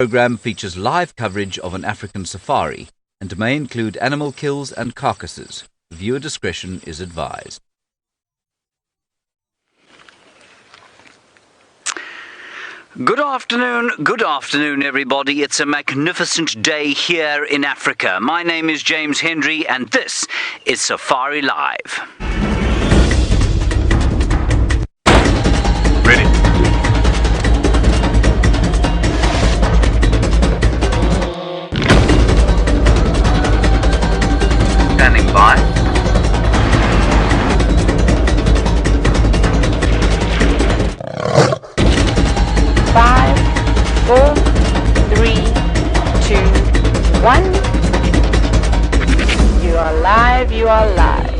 program features live coverage of an African safari and may include animal kills and carcasses. Viewer discretion is advised. Good afternoon everybody. It's a magnificent day here in Africa. My name is James Hendry and this is Safari Live. Ready. Standing by. Five, 4, 3, 2, 1. You are live, you are live.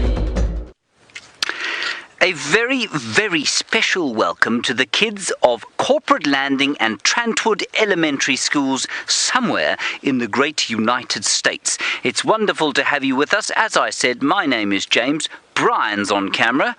A very, very special welcome to the kids of Corporate Landing and Trantwood Elementary Schools somewhere in the great United States. It's wonderful to have you with us. As I said, my name is James. Brian's on camera.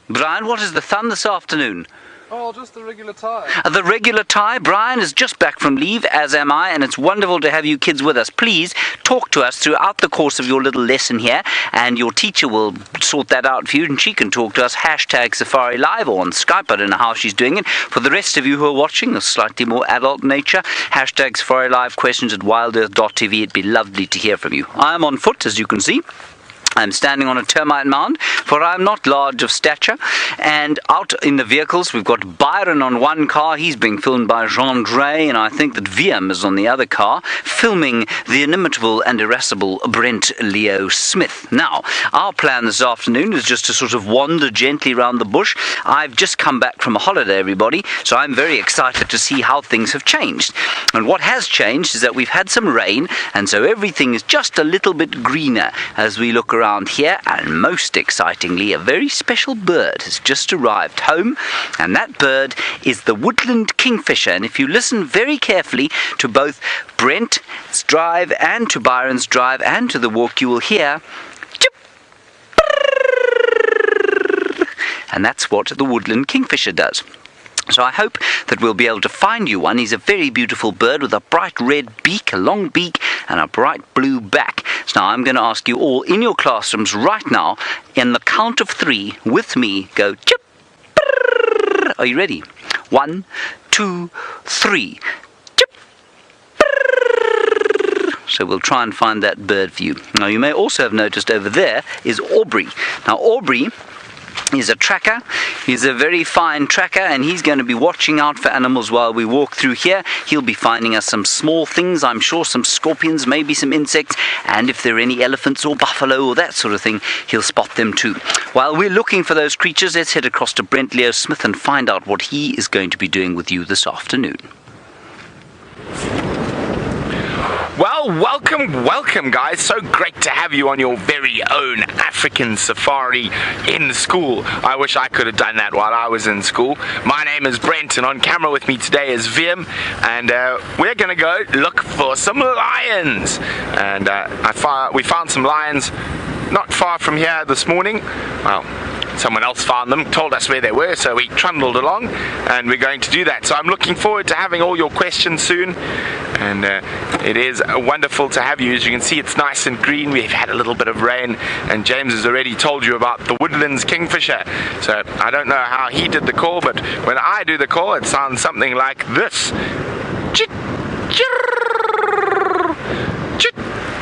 Brian, what is the thumb this afternoon? Oh, just the regular tie. The regular tie. Brian is just back from leave, as am I, and it's wonderful to have you kids with us. Please talk to us throughout the course of your little lesson here, and your teacher will sort that out for you, and she can talk to us, hashtag Safari Live, or on Skype. I don't know how she's doing it. For the rest of you who are watching, a slightly more adult nature, hashtag Safari Live, questions at WildEarthTV. It'd be lovely to hear from you. I am on foot, as you can see. I'm standing on a termite mound, for I'm not large of stature. And out in the vehicles, we've got Byron on one car. He's being filmed by Jean-Dre, and I think that VM is on the other car, filming the inimitable and irascible Brent Leo Smith. Now, our plan this afternoon is just to sort of wander gently around the bush. I've just come back from a holiday, everybody, so I'm very excited to see how things have changed. And what has changed is that we've had some rain, and so everything is just a little bit greener as we look around here, and most excitingly, a very special bird has just arrived home, and that bird is the woodland kingfisher. And if you listen very carefully to both Brent's drive and to Byron's drive and to the walk, you will hear chip, and that's what the woodland kingfisher does. So I hope that we'll be able to find you one. He's a very beautiful bird with a bright red beak, a long beak, and a bright blue back. So now I'm going to ask you all in your classrooms right now, in the count of 3, with me, go chip. Are you ready? 1, 2, 3. Chip. So we'll try and find that bird for you. Now you may also have noticed over there is Aubrey. Now Aubrey is a tracker. He's a very fine tracker, and he's going to be watching out for animals while we walk through here. He'll be finding us some small things, I'm sure, some scorpions, maybe some insects, and if there are any elephants or buffalo or that sort of thing, he'll spot them too. While we're looking for those creatures, let's head across to Brent Leo Smith and find out what he is going to be doing with you this afternoon. Well, welcome guys. So great to have you on your very own African safari in school. I wish I could have done that while I was in school. My name is Brent, and on camera with me today is Vim, and we're gonna go look for some lions. And we found some lions not far from here this morning. Well, someone else found them, told us where they were, so we trundled along, and we're going to do that. So I'm looking forward to having all your questions soon, and it is wonderful to have you. As you can see, it's nice and green. We've had a little bit of rain, and James has already told you about the woodlands kingfisher. So I don't know how he did the call, but when I do the call, it sounds something like this. Chit, chirr, chit,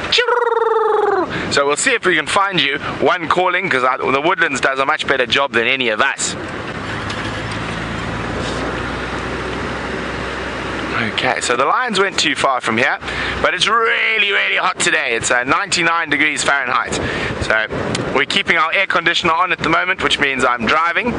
chirr. So we'll see if we can find you one calling, because the woodlands does a much better job than any of us. Okay, so the lions went too far from here, but it's really, really hot today. It's 99 degrees Fahrenheit. So we're keeping our air conditioner on at the moment, which means I'm driving.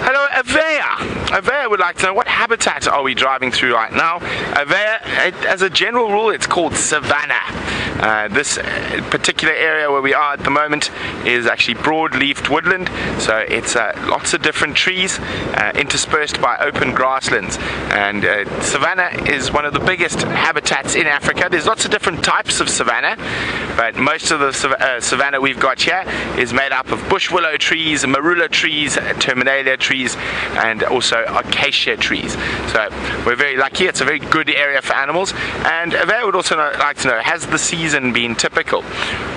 Hello, Avea. Avea would like to know, what habitat are we driving through right now? Avea, as a general rule, it's called savanna. This particular area where we are at the moment is actually broad-leafed woodland, so it's lots of different trees interspersed by open grasslands. And savanna is one of the biggest habitats in Africa. There's lots of different types of savanna, but most of the savanna we've got here is made up of bush willow trees, marula trees, terminalia trees, and also acacia trees. So we're very lucky. It's a very good area for animals. And they would also like to know, has the season been typical?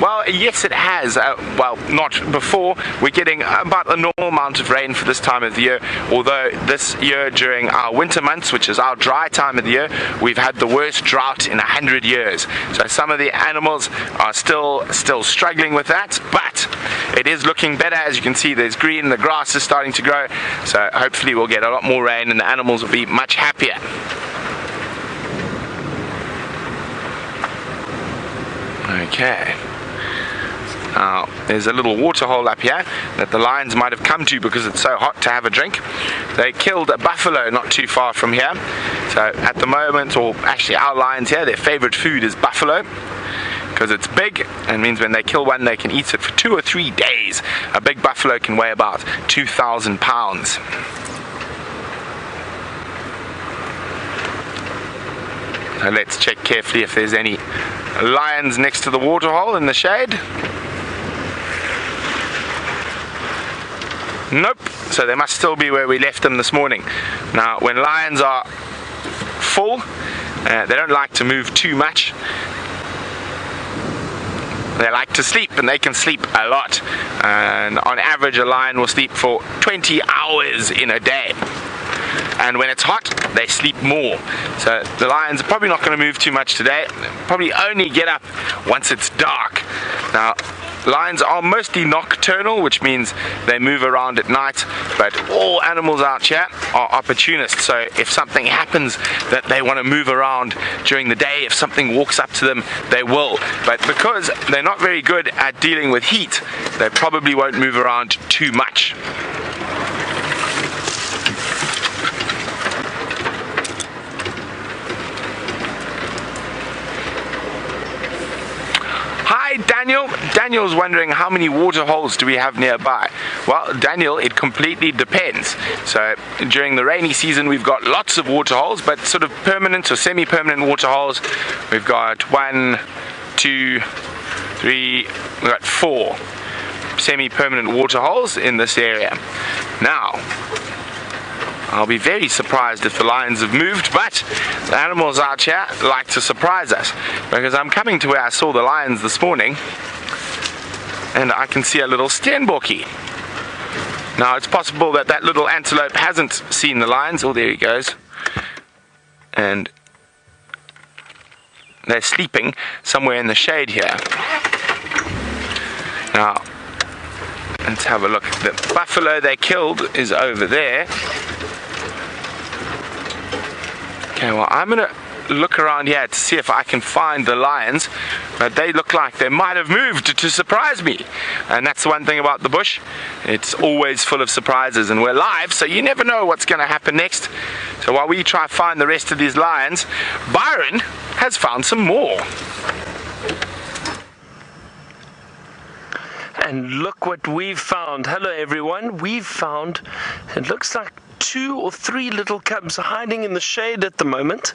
Well, yes, it has. Well, not before. We're getting about a normal amount of rain for this time of the year, although this year during our winter months, which is our dry time of the year, we've had the worst drought in 100 years. So some of the animals are still struggling with that, but it is looking better. As you can see, there's green, the grass is starting to grow, so hopefully we'll get a lot more rain and the animals will be much happier. Okay. Now, there's a little water hole up here that the lions might have come to because it's so hot to have a drink. They killed a buffalo not too far from here. So at the moment, or actually our lions here, their favorite food is buffalo, because it's big and means when they kill one they can eat it for 2 or 3 days. A big buffalo can weigh about 2,000 pounds. So let's check carefully if there's any lions next to the water hole in the shade. Nope, so they must still be where we left them this morning. Now, when lions are full, they don't like to move too much. They like to sleep, and they can sleep a lot. And on average, a lion will sleep for 20 hours in a day. And when it's hot, they sleep more. So the lions are probably not going to move too much today. Probably only get up once it's dark. Now, lions are mostly nocturnal, which means they move around at night, but all animals out here are opportunists. So if something happens that they want to move around during the day, if something walks up to them, they will. But because they're not very good at dealing with heat, they probably won't move around too much. Hi Daniel. Daniel's wondering how many water holes do we have nearby. Well, Daniel, it completely depends. So during the rainy season we've got lots of water holes, but sort of permanent or semi-permanent water holes. We've got 1, 2, 3, we've got 4 semi-permanent water holes in this area. Now, I'll be very surprised if the lions have moved, but the animals out here like to surprise us, because I'm coming to where I saw the lions this morning and I can see a little steenbokkie. Now it's possible that that little antelope hasn't seen the lions. Oh, there he goes. And they're sleeping somewhere in the shade here. Now, let's have a look. The buffalo they killed is over there. Okay, well, I'm going to look around here to see if I can find the lions, but they look like they might have moved to surprise me. And that's the one thing about the bush. It's always full of surprises, and we're live, so you never know what's going to happen next. So while we try to find the rest of these lions, Byron has found some more. And look what we've found. Hello everyone. We've found, it looks like 2 or 3 little cubs hiding in the shade at the moment.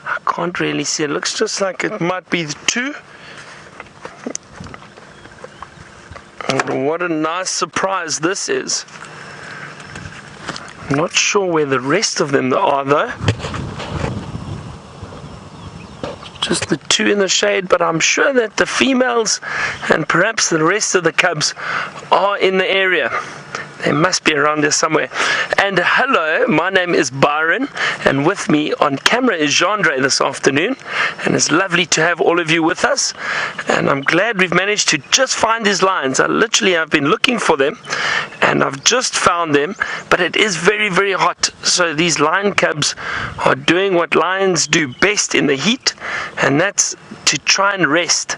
I can't really see. It looks just like it might be 2. And what a nice surprise this is. I'm not sure where the rest of them are though. Just the 2 in the shade, but I'm sure that the females and perhaps the rest of the cubs are in the area. They must be around there somewhere. And hello, my name is Byron, and with me on camera is Jandre this afternoon, and it's lovely to have all of you with us. And I'm glad we've managed to just find these lions. I've been looking for them, and I've just found them, but it is very, very hot. So these lion cubs are doing what lions do best in the heat, and that's to try and rest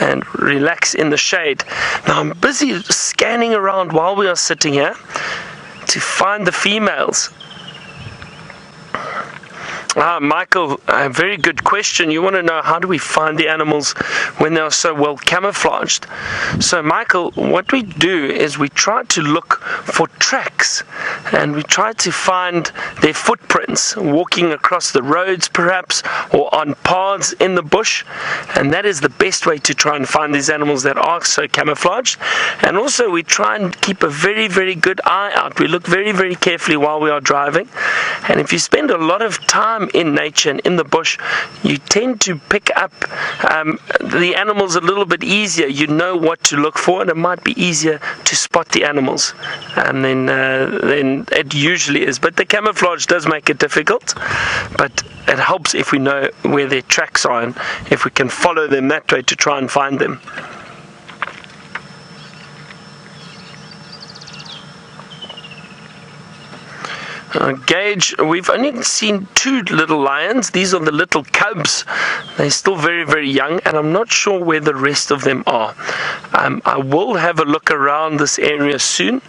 and relax in the shade. Now I'm busy scanning around while we are sitting here to find the females. Michael, a very good question. You want to know how do we find the animals when they are so well camouflaged? So, Michael, what we do is we try to look for tracks, and we try to find their footprints, walking across the roads perhaps, or on paths in the bush, and that is the best way to try and find these animals that are so camouflaged. And also we try and keep a very, very good eye out. We look very, very carefully while we are driving, and if you spend a lot of time in nature and in the bush, you tend to pick up the animals a little bit easier. You know what to look for, and it might be easier to spot the animals than it usually is. But the camouflage does make it difficult, but it helps if we know where their tracks are and if we can follow them that way to try and find them. Gage, we've only seen 2 little lions. These are the little cubs. They're still very, very young, and I'm not sure where the rest of them are. I will have a look around this area soon.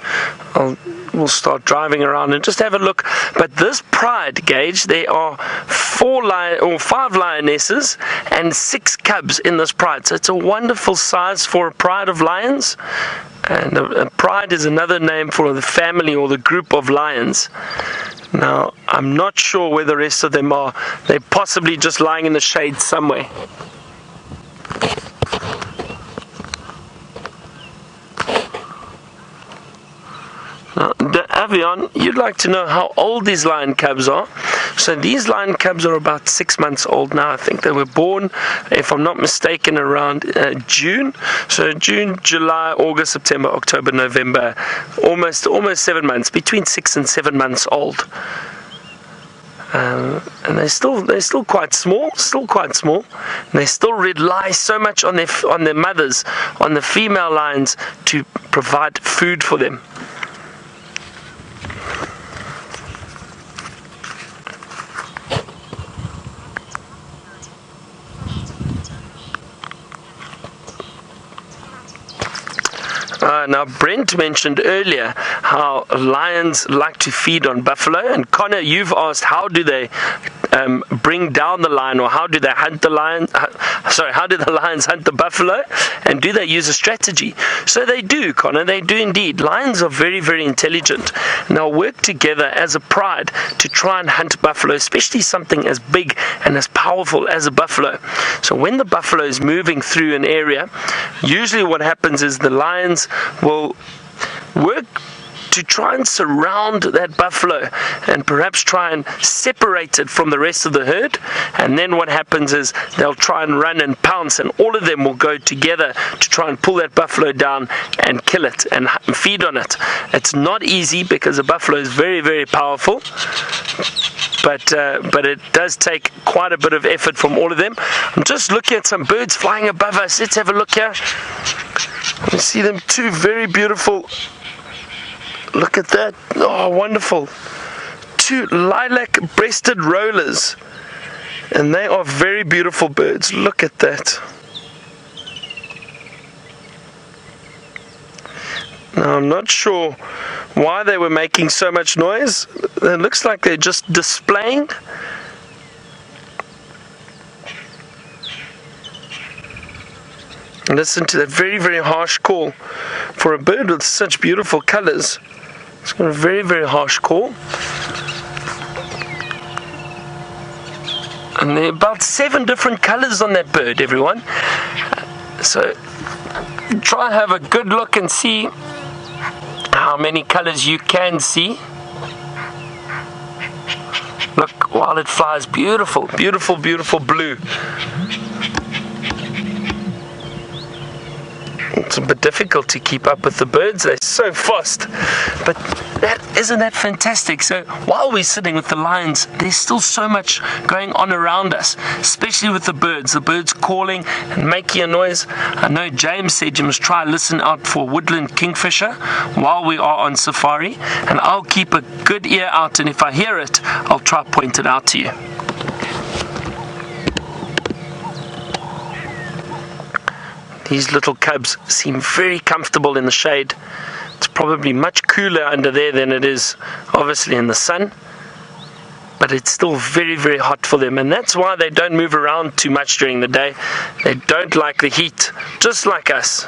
We'll start driving around and just have a look. But this pride, Gage, there are 5 lionesses and 6 cubs in this pride. So it's a wonderful size for a pride of lions. And a pride is another name for the family or the group of lions. Now, I'm not sure where the rest of them are. They're possibly just lying in the shade somewhere. Now, Avion, you'd like to know how old these lion cubs are. So these lion cubs are about 6 months old now. I think they were born, if I'm not mistaken, around June. So June, July, August, September, October, November, almost 7 months, between 6 and 7 months old. And they're still quite small, And they still rely so much on their mothers, on the female lions, to provide food for them. Now, Brent mentioned earlier how lions like to feed on buffalo, and Connor, you've asked how do they bring down the lion, or how do they hunt the lion? How do the lions hunt the buffalo, and do they use a strategy? So they do, Connor. They do indeed. Lions are very, very intelligent, and they'll work together as a pride to try and hunt buffalo, especially something as big and as powerful as a buffalo. So when the buffalo is moving through an area, usually what happens is the lions will work to try and surround that buffalo and perhaps try and separate it from the rest of the herd. And then what happens is they'll try and run and pounce, and all of them will go together to try and pull that buffalo down and kill it and feed on it. It's not easy because a buffalo is very, very powerful, but it does take quite a bit of effort from all of them. I'm just looking at some birds flying above us. Let's have a look here. We see them, 2 very beautiful. Look at that. Oh, wonderful. 2 lilac-breasted rollers. And they are very beautiful birds. Look at that. Now, I'm not sure why they were making so much noise. It looks like they're just displaying. Listen to that very, very harsh call. For a bird with such beautiful colors, it's got a very, very harsh call. And there are about 7 different colors on that bird, everyone. So try have a good look and see how many colors you can see. Look, while it flies, beautiful, beautiful, beautiful blue. It's a bit difficult to keep up with the birds. They're so fast. But isn't that fantastic? So while we're sitting with the lions, there's still so much going on around us, especially with the birds. The birds calling and making a noise. I know James said you must try and listen out for woodland kingfisher while we are on safari. And I'll keep a good ear out, and if I hear it, I'll try to point it out to you. These little cubs seem very comfortable in the shade. It's probably much cooler under there than it is obviously in the sun. but it's still very, very hot for them, and that's why they don't move around too much during the day. They don't like the heat, just like us.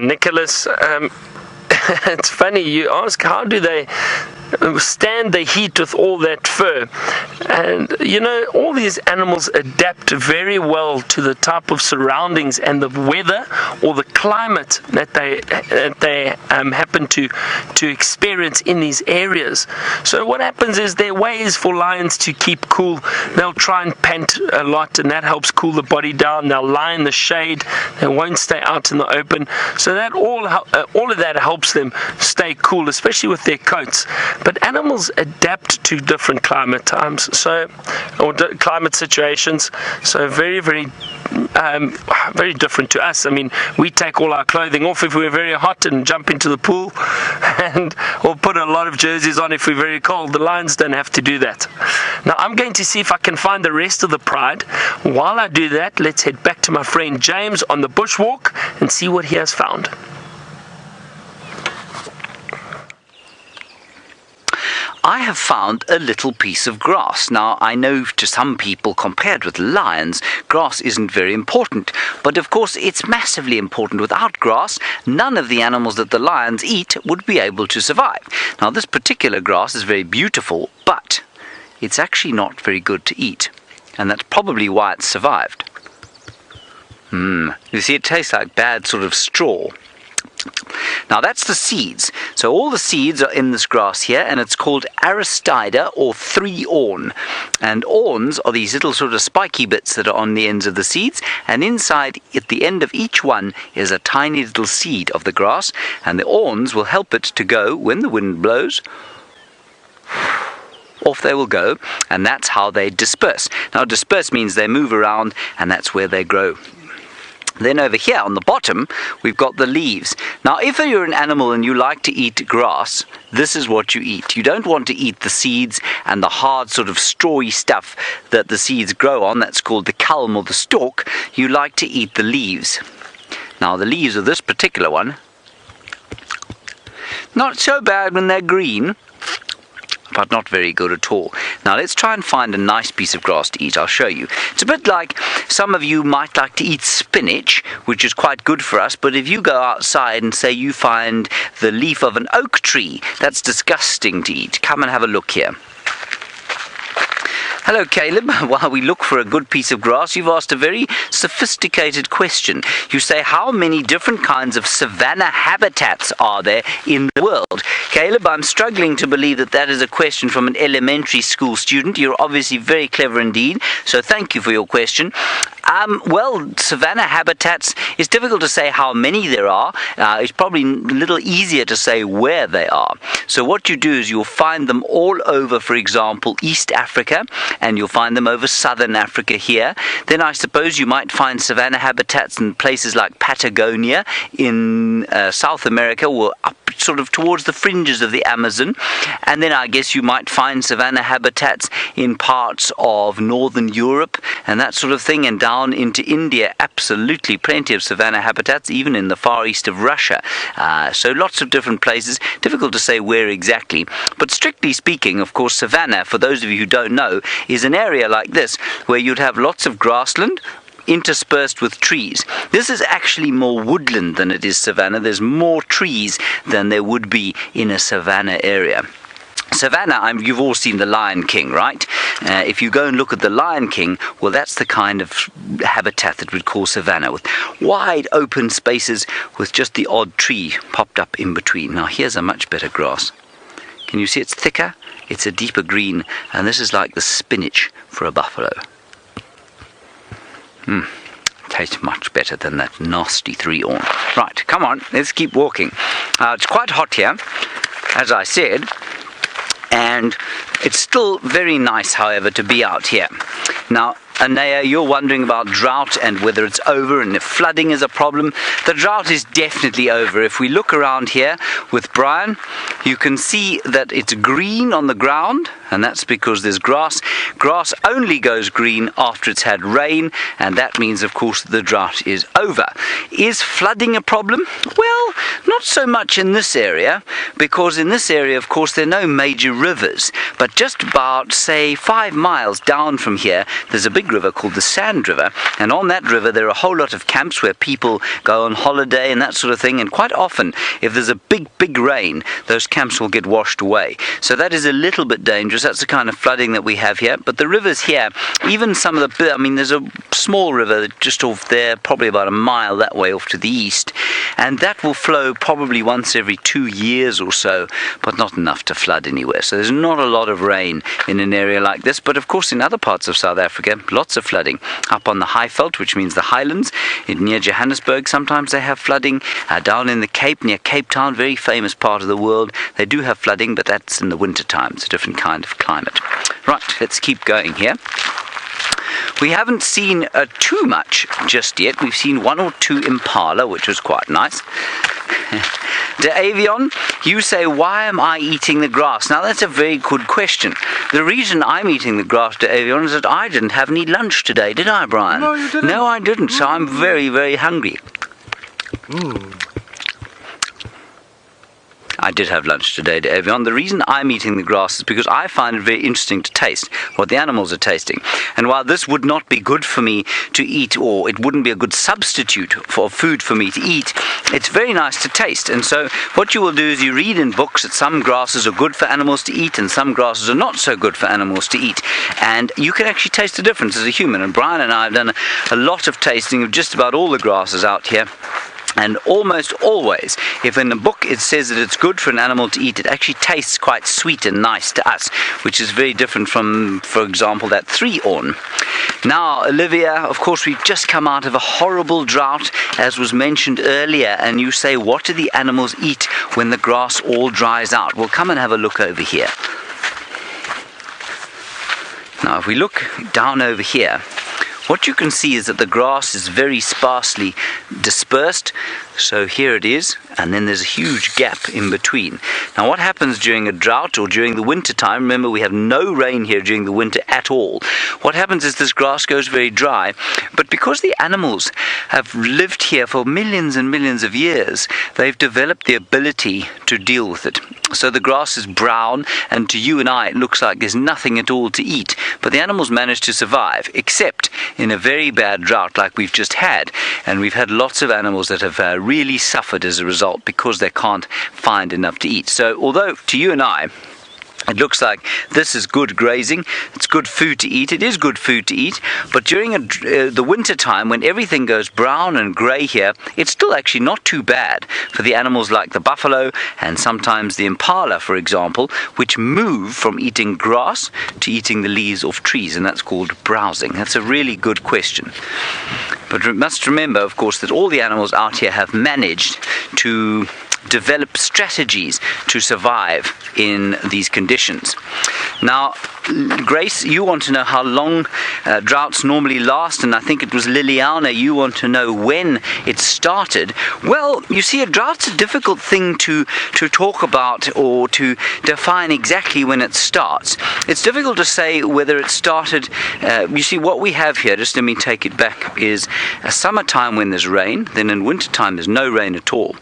Nicholas, it's funny you ask, how do they stand the heat with all that fur? And you know, all these animals adapt very well to the type of surroundings and the weather or the climate that they happen to experience in these areas. So what happens is there are ways for lions to keep cool. They'll try and pant a lot, and that helps cool the body down. They'll lie in the shade. They won't stay out in the open. So that all of that helps them stay cool, especially with their coats. But animals adapt to different climate times, or climate situations. So very, very, very different to us. I mean, we take all our clothing off if we're very hot and jump into the pool, or put a lot of jerseys on if we're very cold. The lions don't have to do that. Now I'm going to see if I can find the rest of the pride. While I do that, let's head back to my friend James on the bushwalk and see what he has found. I have found a little piece of grass. Now, I know to some people, compared with lions, grass isn't very important. But of course, it's massively important. Without grass, none of the animals that the lions eat would be able to survive. Now, this particular grass is very beautiful, but it's actually not very good to eat. And that's probably why it survived. You see, it tastes like bad sort of straw. Now that's the seeds. So all the seeds are in this grass here, and it's called Arathusa or 3-awn. And awns are these little sort of spiky bits that are on the ends of the seeds, and inside at the end of each one is a tiny little seed of the grass, and the awns will help it to go when the wind blows. Off they will go, and that's how they disperse. Now disperse means they move around, and that's where they grow. Then over here on the bottom, we've got the leaves. Now, if you're an animal and you like to eat grass, this is what you eat. You don't want to eat the seeds and the hard sort of strawy stuff that the seeds grow on. That's called the culm or the stalk. You like to eat the leaves. Now, the leaves of this particular one, not so bad when they're green, but not very good at all. Now let's try and find a nice piece of grass to eat. I'll show you. It's a bit like some of you might like to eat spinach, which is quite good for us, but if you go outside and say you find the leaf of an oak tree, that's disgusting to eat. Come and have a look here. Hello, Caleb. While we look for a good piece of grass, you've asked a very sophisticated question. You say, how many different kinds of savanna habitats are there in the world? Caleb, I'm struggling to believe that that is a question from an elementary school student. You're obviously very clever indeed, so thank you for your question. Well, savanna habitats, it's difficult to say how many there are. It's probably a little easier to say where they are. So what you do is you'll find them all over, for example, East Africa, and you'll find them over southern Africa here. Then I suppose you might find savanna habitats in places like Patagonia in South America, or up sort of towards the fringes of the Amazon. And then I guess you might find savanna habitats in parts of northern Europe and that sort of thing, and down into India, absolutely plenty of savanna habitats, even in the far east of Russia. So lots of different places, difficult to say where exactly. But strictly speaking, of course, savanna, for those of you who don't know, is an area like this where you'd have lots of grassland interspersed with trees. This is actually more woodland than it is savanna. There's more trees than there would be in a savanna area. Savanna, you've all seen The Lion King, right? If you go and look at The Lion King, well, that's the kind of habitat that we'd call savanna, with wide open spaces with just the odd tree popped up in between. Now, here's a much better grass. Can you see it's thicker? It's a deeper green, and this is like the spinach for a buffalo. Tastes much better than that nasty 3-awn. Right, come on, let's keep walking. It's quite hot here, as I said, and it's still very nice, however, to be out here. Now, Anaya, you're wondering about drought and whether it's over and if flooding is a problem. The drought is definitely over. If we look around here with Brian, you can see that it's green on the ground, and that's because there's grass. Grass only goes green after it's had rain, and that means, of course, the drought is over. Is flooding a problem? Well, not so much in this area, because in this area, of course, there are no major rivers. But just about, say, 5 miles down from here, there's a big river called the Sand River, and on that river there are a whole lot of camps where people go on holiday and that sort of thing, and quite often, if there's a big rain, those camps will get washed away. So that is a little bit dangerous. That's the kind of flooding that we have here. But the rivers here, even some of the, I mean, there's a small river just off there, probably about a mile that way off to the east, and that will flow probably once every 2 years or so, but not enough to flood anywhere. So there's not a lot of rain in an area like this. But of course, in other parts of South Africa, lots of flooding. Up on the Highveld, which means the highlands, near Johannesburg, sometimes they have flooding. Down in the Cape, near Cape Town, very famous part of the world, they do have flooding, but that's in the winter time. It's a different kind of climate. Right, let's keep going here. We haven't seen too much just yet. We've seen 1 or 2 impala, which was quite nice. De Avion, you say, why am I eating the grass? Now, that's a very good question. The reason I'm eating the grass, De Avion, is that I didn't have any lunch today, did I, Brian? No, you didn't. No, I didn't, so I'm very, very hungry. I did have lunch today, De Avion. The reason I'm eating the grass is because I find it very interesting to taste what the animals are tasting. And while this would not be good for me to eat, or it wouldn't be a good substitute for food for me to eat, it's very nice to taste. And so what you will do is you read in books that some grasses are good for animals to eat and some grasses are not so good for animals to eat. And you can actually taste the difference as a human. And Brian and I have done a lot of tasting of just about all the grasses out here. And almost always, if in a book it says that it's good for an animal to eat, it actually tastes quite sweet and nice to us, which is very different from, for example, that 3-orn. Now, Olivia, of course, we've just come out of a horrible drought, as was mentioned earlier, and you say, what do the animals eat when the grass all dries out? Well, come and have a look over here. Now, if we look down over here, what you can see is that the grass is very sparsely dispersed. So here it is, and then there's a huge gap in between. Now what happens during a drought or during the winter time, remember we have no rain here during the winter at all, what happens is this grass goes very dry, but because the animals have lived here for millions and millions of years, they've developed the ability to deal with it. So the grass is brown, and to you and I it looks like there's nothing at all to eat, but the animals manage to survive, except in a very bad drought like we've just had, and we've had lots of animals that have really suffered as a result because they can't find enough to eat. So although to you and I it looks like this is good grazing, it's good food to eat, it is good food to eat, but during the winter time when everything goes brown and grey here, it's still actually not too bad for the animals like the buffalo and sometimes the impala, for example, which move from eating grass to eating the leaves off trees, and that's called browsing. That's a really good question. But we must remember, of course, that all the animals out here have managed to develop strategies to survive in these conditions. Now, Grace, you want to know how long droughts normally last, and I think it was Liliana, you want to know when it started. Well, you see, a drought's a difficult thing to talk about or to define exactly when it starts. It's difficult to say whether it started, you see, what we have here, just let me take it back, is a summertime when there's rain, then in wintertime there's no rain at all.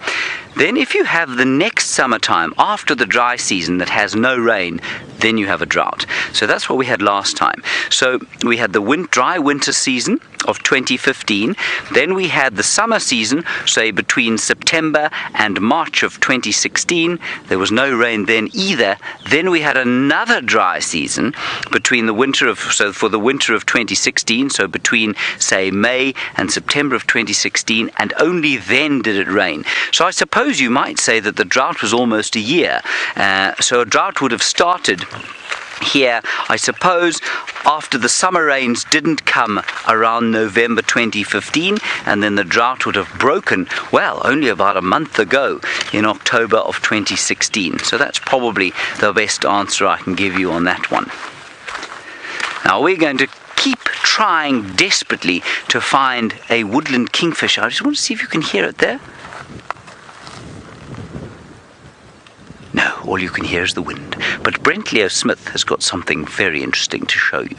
Then if you have the next summertime after the dry season that has no rain, then you have a drought. So that's what we had last time. So we had the dry winter season of 2015. Then we had the summer season, say between September and March of 2016. There was no rain then either. Then we had another dry season between the winter of, so for the winter of 2016, so between say May and September of 2016, and only then did it rain. So I suppose you might say that the drought was almost a year. So a drought would have started here, I suppose, after the summer rains didn't come around November 2015, and then the drought would have broken, well, only about a month ago in October of 2016. So that's probably the best answer I can give you on that one. Now we're going to keep trying desperately to find a woodland kingfisher. I just want to see if you can hear it there. No, all All you can hear is the wind. But Brent Leo Smith has got something very interesting to show you.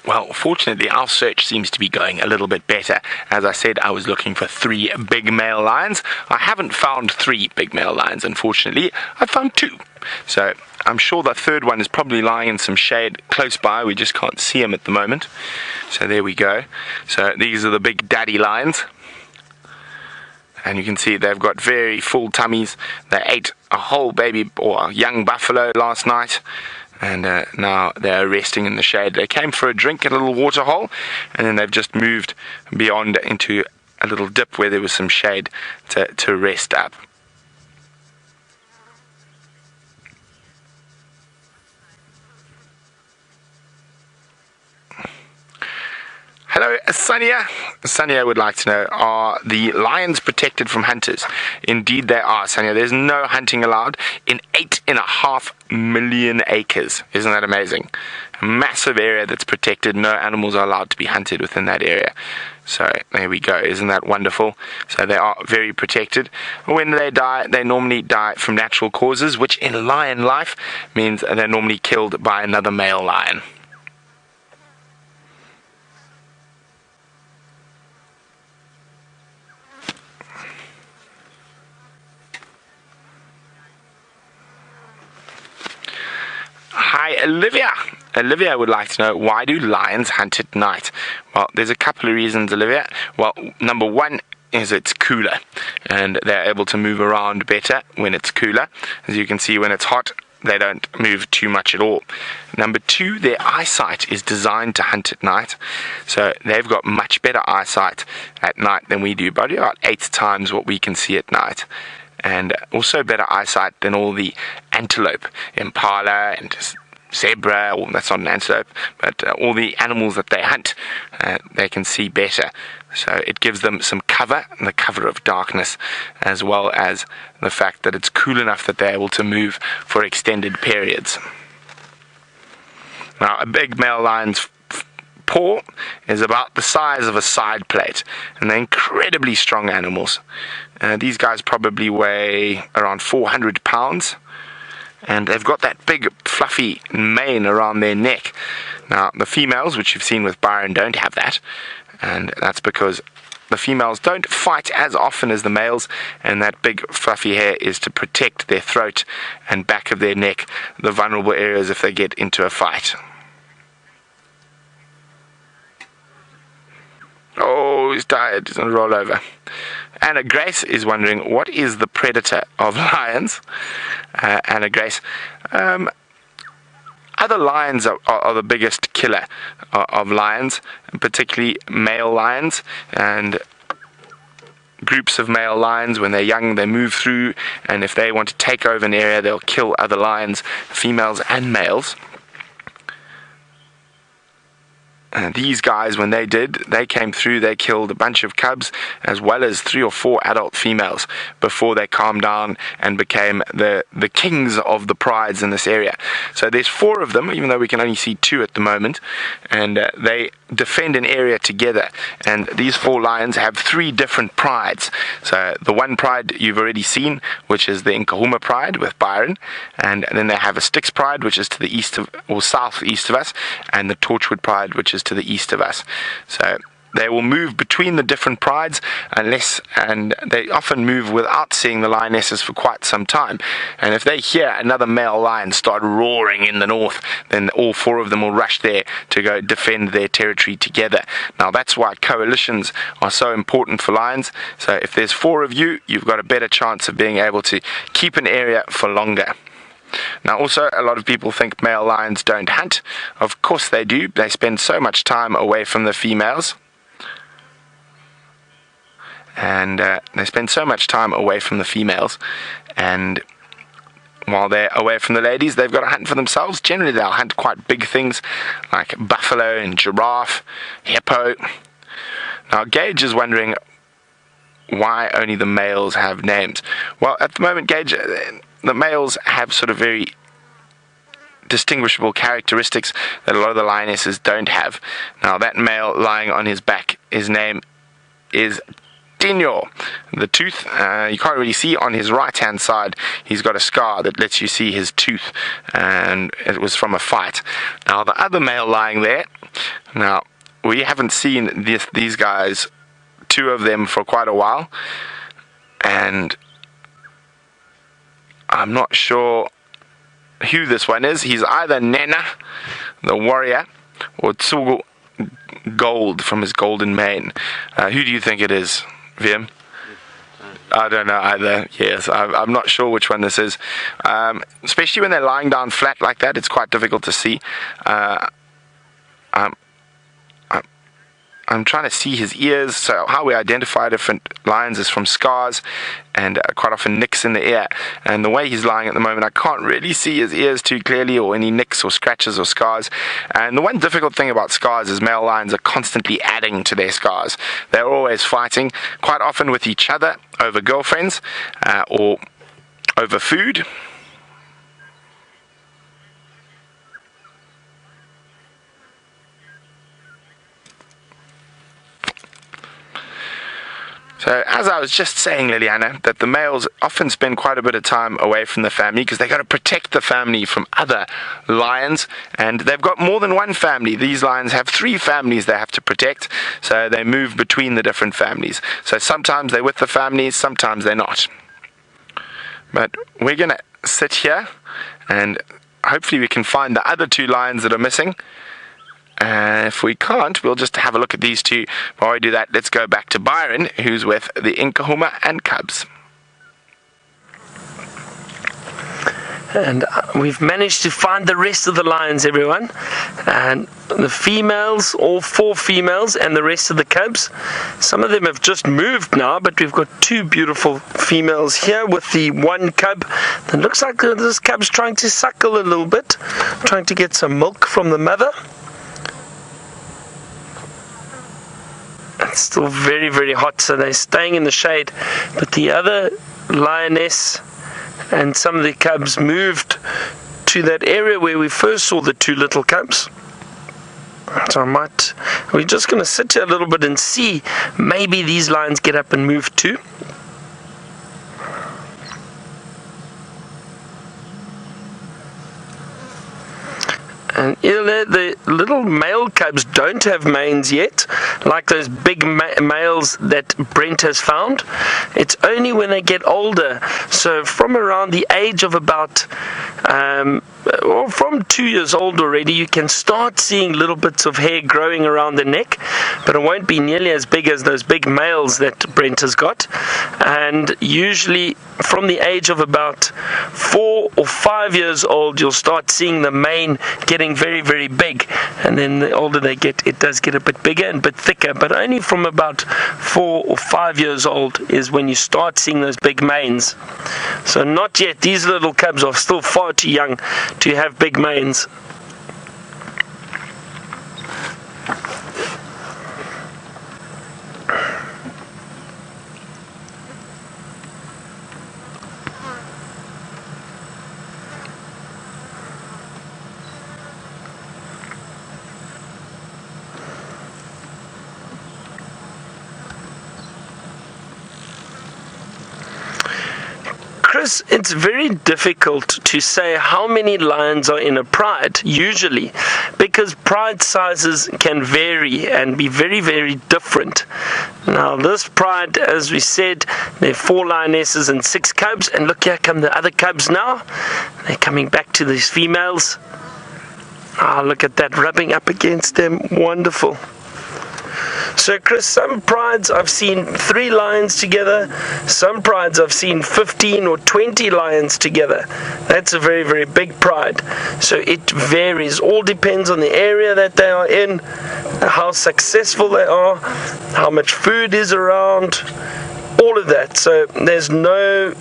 Well, fortunately, our search seems to be going a little bit better. As I said, I was looking for 3 big male lions. I haven't found 3 big male lions, unfortunately. I found 2. So I'm sure the third one is probably lying in some shade close by. We just can't see him at the moment. So there we go. So these are the big daddy lions. And you can see they've got very full tummies. They ate a whole baby or a young buffalo last night. And now they're resting in the shade. They came for a drink at a little water hole, and then they've just moved beyond into a little dip where there was some shade to rest up. Hello, Sonia. Sonia would like to know, are the lions protected from hunters? Indeed they are, Sonia. There's no hunting allowed in 8.5 million acres. Isn't that amazing? A massive area that's protected. No animals are allowed to be hunted within that area. So there we go. Isn't that wonderful? So they are very protected. When they die, they normally die from natural causes, which in lion life means they're normally killed by another male lion. Hi, Olivia. Olivia would like to know, why do lions hunt at night? Well, there's a couple of reasons, Olivia. Well, number one is it's cooler, and they're able to move around better when it's cooler. As you can see, when it's hot, they don't move too much at all. Number two, their eyesight is designed to hunt at night, so they've got much better eyesight at night than we do, probably about 8 times what we can see at night. And also better eyesight than all the antelope, impala and zebra, or that's not an antelope, but all the animals that they hunt, they can see better. So it gives them some cover, the cover of darkness, as well as the fact that it's cool enough that they're able to move for extended periods. Now, a big male lion's paw is about the size of a side plate, and they're incredibly strong animals. These guys probably weigh around 400 pounds, and they've got that big fluffy mane around their neck. Now, the females, which you've seen with Byron, don't have that, and that's because the females don't fight as often as the males, and that big fluffy hair is to protect their throat and back of their neck, the vulnerable areas if they get into a fight. Oh, he's tired. He's going to roll over. Anna Grace is wondering, what is the predator of lions? Anna Grace, other lions are the biggest killer of lions, particularly male lions, and groups of male lions. When they're young, they move through, and if they want to take over an area, they'll kill other lions, females and males. These guys, when they came through, they killed a bunch of cubs as well as 3 or 4 adult females before they calmed down and became the kings of the prides in this area. So there's 4 of them, even though we can only see 2 at the moment, and they defend an area together. And these 4 lions have 3 different prides. So the one pride you've already seen, which is the Nkuhuma Pride with Byron, and then they have a Styx Pride, which is to the east of, or southeast of us, and the Torchwood Pride, which is to the east of us. So they will move between the different prides and they often move without seeing the lionesses for quite some time. And if they hear another male lion start roaring in the north, then all 4 of them will rush there to go defend their territory together. Now that's why coalitions are so important for lions. So if there's 4 of you, you've got a better chance of being able to keep an area for longer. Now also, a lot of people think male lions don't hunt. Of course they do. They spend so much time away from the females. And they spend so much time away from the females. And while they're away from the ladies, they've got to hunt for themselves. Generally, they'll hunt quite big things like buffalo and giraffe, hippo. Now, Gage is wondering why only the males have names. Well, at the moment, Gage, the males have sort of very distinguishable characteristics that a lot of the lionesses don't have. Now, that male lying on his back, his name is The tooth, you can't really see on his right hand side. He's got a scar that lets you see his tooth, and it was from a fight. Now the other male lying there, now we haven't seen these guys, two of them, for quite a while, and I'm not sure who this one is. He's either Nena, the warrior, or Tsugu Gold from his golden mane. Who do you think it is, Vim? I don't know either. Yes, I'm not sure which one this is. Especially when they're lying down flat like that, it's quite difficult to see. I'm trying to see his ears. So how we identify different lions is from scars and quite often nicks in the ear. And the way he's lying at the moment, I can't really see his ears too clearly, or any nicks or scratches or scars. And the one difficult thing about scars is male lions are constantly adding to their scars. They're always fighting, quite often with each other over girlfriends or over food. So, as I was just saying, Liliana, that the males often spend quite a bit of time away from the family because they've got to protect the family from other lions, and they've got more than one family. These lions have 3 families they have to protect, so they move between the different families. So sometimes they're with the families, sometimes they're not. But we're going to sit here, and hopefully we can find the other 2 lions that are missing. If we can't, we'll just have a look at these 2. While we do that, let's go back to Byron, who's with the Nkuhuma and cubs. And we've managed to find the rest of the lions, everyone. And the females, all 4 females, and the rest of the cubs. Some of them have just moved now, but we've got 2 beautiful females here with the 1 cub. It looks like this cub's trying to suckle a little bit, trying to get some milk from the mother. It's still very, very hot, so they're staying in the shade. But the other lioness and some of the cubs moved to that area where we first saw the 2 little cubs. So we're just going to sit here a little bit and see, maybe these lions get up and move too. And the little male cubs don't have manes yet, like those big males that Brent has found. It's only when they get older, so from around the age of about or from 2 years old already, you can start seeing little bits of hair growing around the neck, but it won't be nearly as big as those big males that Brent has got. And usually from the age of about 4 or 5 years old, you'll start seeing the mane getting very, very big, and then the older they get, it does get a bit bigger and a bit thicker. But only from about 4 or 5 years old is when you start seeing those big manes. So not yet. These little cubs are still far too young to have big manes. Chris, it's very difficult to say how many lions are in a pride, usually, because pride sizes can vary and be very, very different. Now, this pride, as we said, there are 4 lionesses and 6 cubs, and look, here come the other cubs now. They're coming back to these females. Ah, look at that, rubbing up against them. Wonderful. So Chris, some prides I've seen 3 lions together, some prides I've seen 15 or 20 lions together. That's a very, very big pride. So it varies, all depends on the area that they are in, how successful they are, how much food is around, all of that. So there's no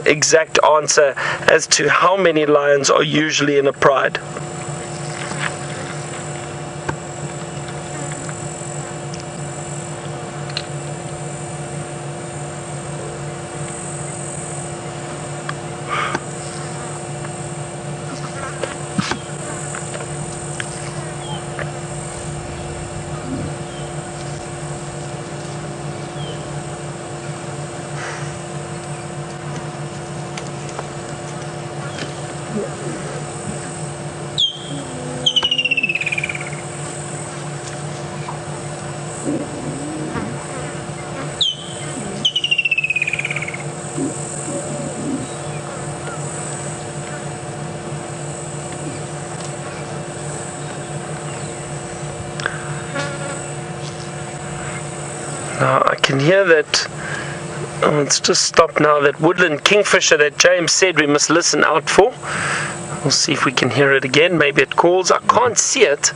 exact answer as to how many lions are usually in a pride. Now I can hear that. Oh, it's just stopped now. That woodland kingfisher that James said we must listen out for. We'll see if we can hear it again. Maybe it calls. I can't see it.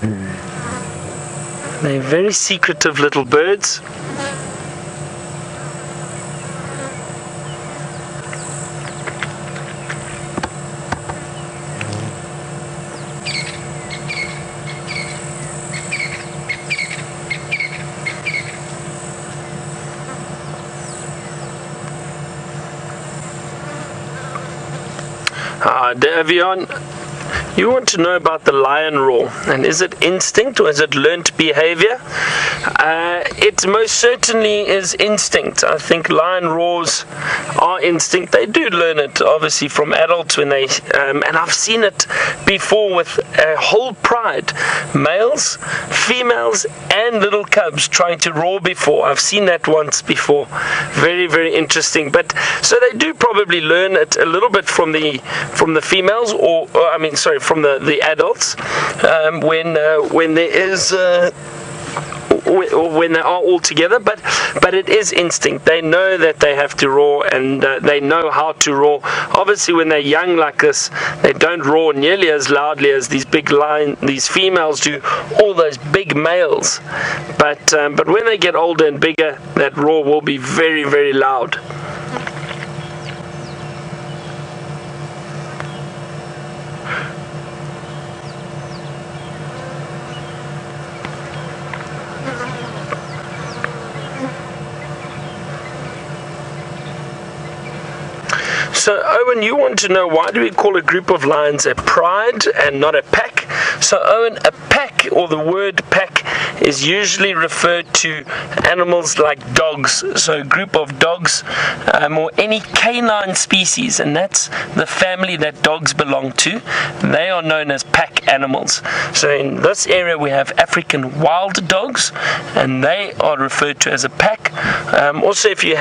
They're very secretive little birds. Davion, you want to know about the lion roar, and is it instinct or is it learnt behavior? It most certainly is instinct. I think lion roars are instinct. They do learn it obviously from adults when they and I've seen it before with a whole pride, males, females and little cubs trying to roar before. I've seen that once before. Very, very interesting. But so they do probably learn it a little bit from the females, or I mean sorry, from the adults, when there is when they are all together, but it is instinct. They know that they have to roar, and they know how to roar. Obviously when they're young like this, they don't roar nearly as loudly as these females do, all those big males, but when they get older and bigger, that roar will be very, very loud. So Owen, you want to know why do we call a group of lions a pride and not a pack? So Owen, a pack, or the word pack, is usually referred to animals like dogs. So a group of dogs, or any canine species, and that's the family that dogs belong to. They are known as pack animals. So in this area we have African wild dogs, and they are referred to as a pack. Also, if you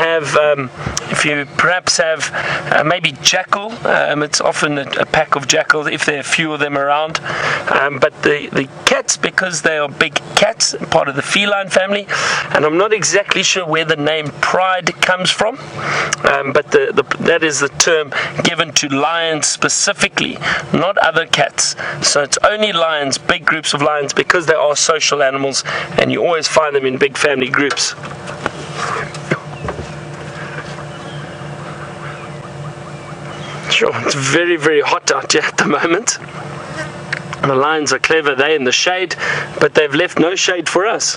perhaps have maybe jackal, it's often a pack of jackals if there are a few of them around. But the cats, because they are big cats, part of the feline family, and I'm not exactly sure where the name pride comes from, but that is the term given to lions specifically, not other cats. So it's only lions, big groups of lions, because they are social animals, and you always find them in big family groups. Sure, it's very, very hot out here at the moment. The lions are clever, they're in the shade, but they've left no shade for us.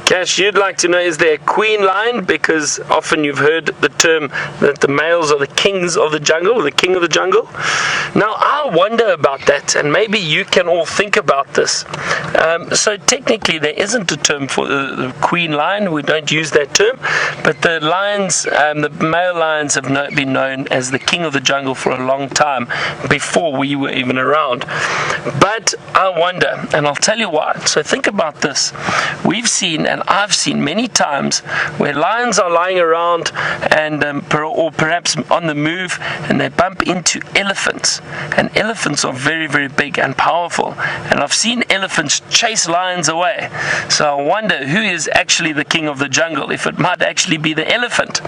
Cash, you'd like to know, is there a queen lion? Because often you've heard the term that the males are the kings of the jungle, the king of the jungle. Now, I wonder about that, and maybe you can all think about this. So technically there isn't a term for the queen lion. We don't use that term, but the lions, the male lions, have been known as the king of the jungle for a long time, before we were even around. But I wonder, and I'll tell you why. So think about this. We've seen, and I've seen many times, where lions are lying around and or perhaps on the move, and they bump into elephants, and elephants are very, very big and powerful, and I've seen elephants chase lions away. So I wonder who is actually the king of the jungle, if it might actually be the elephant.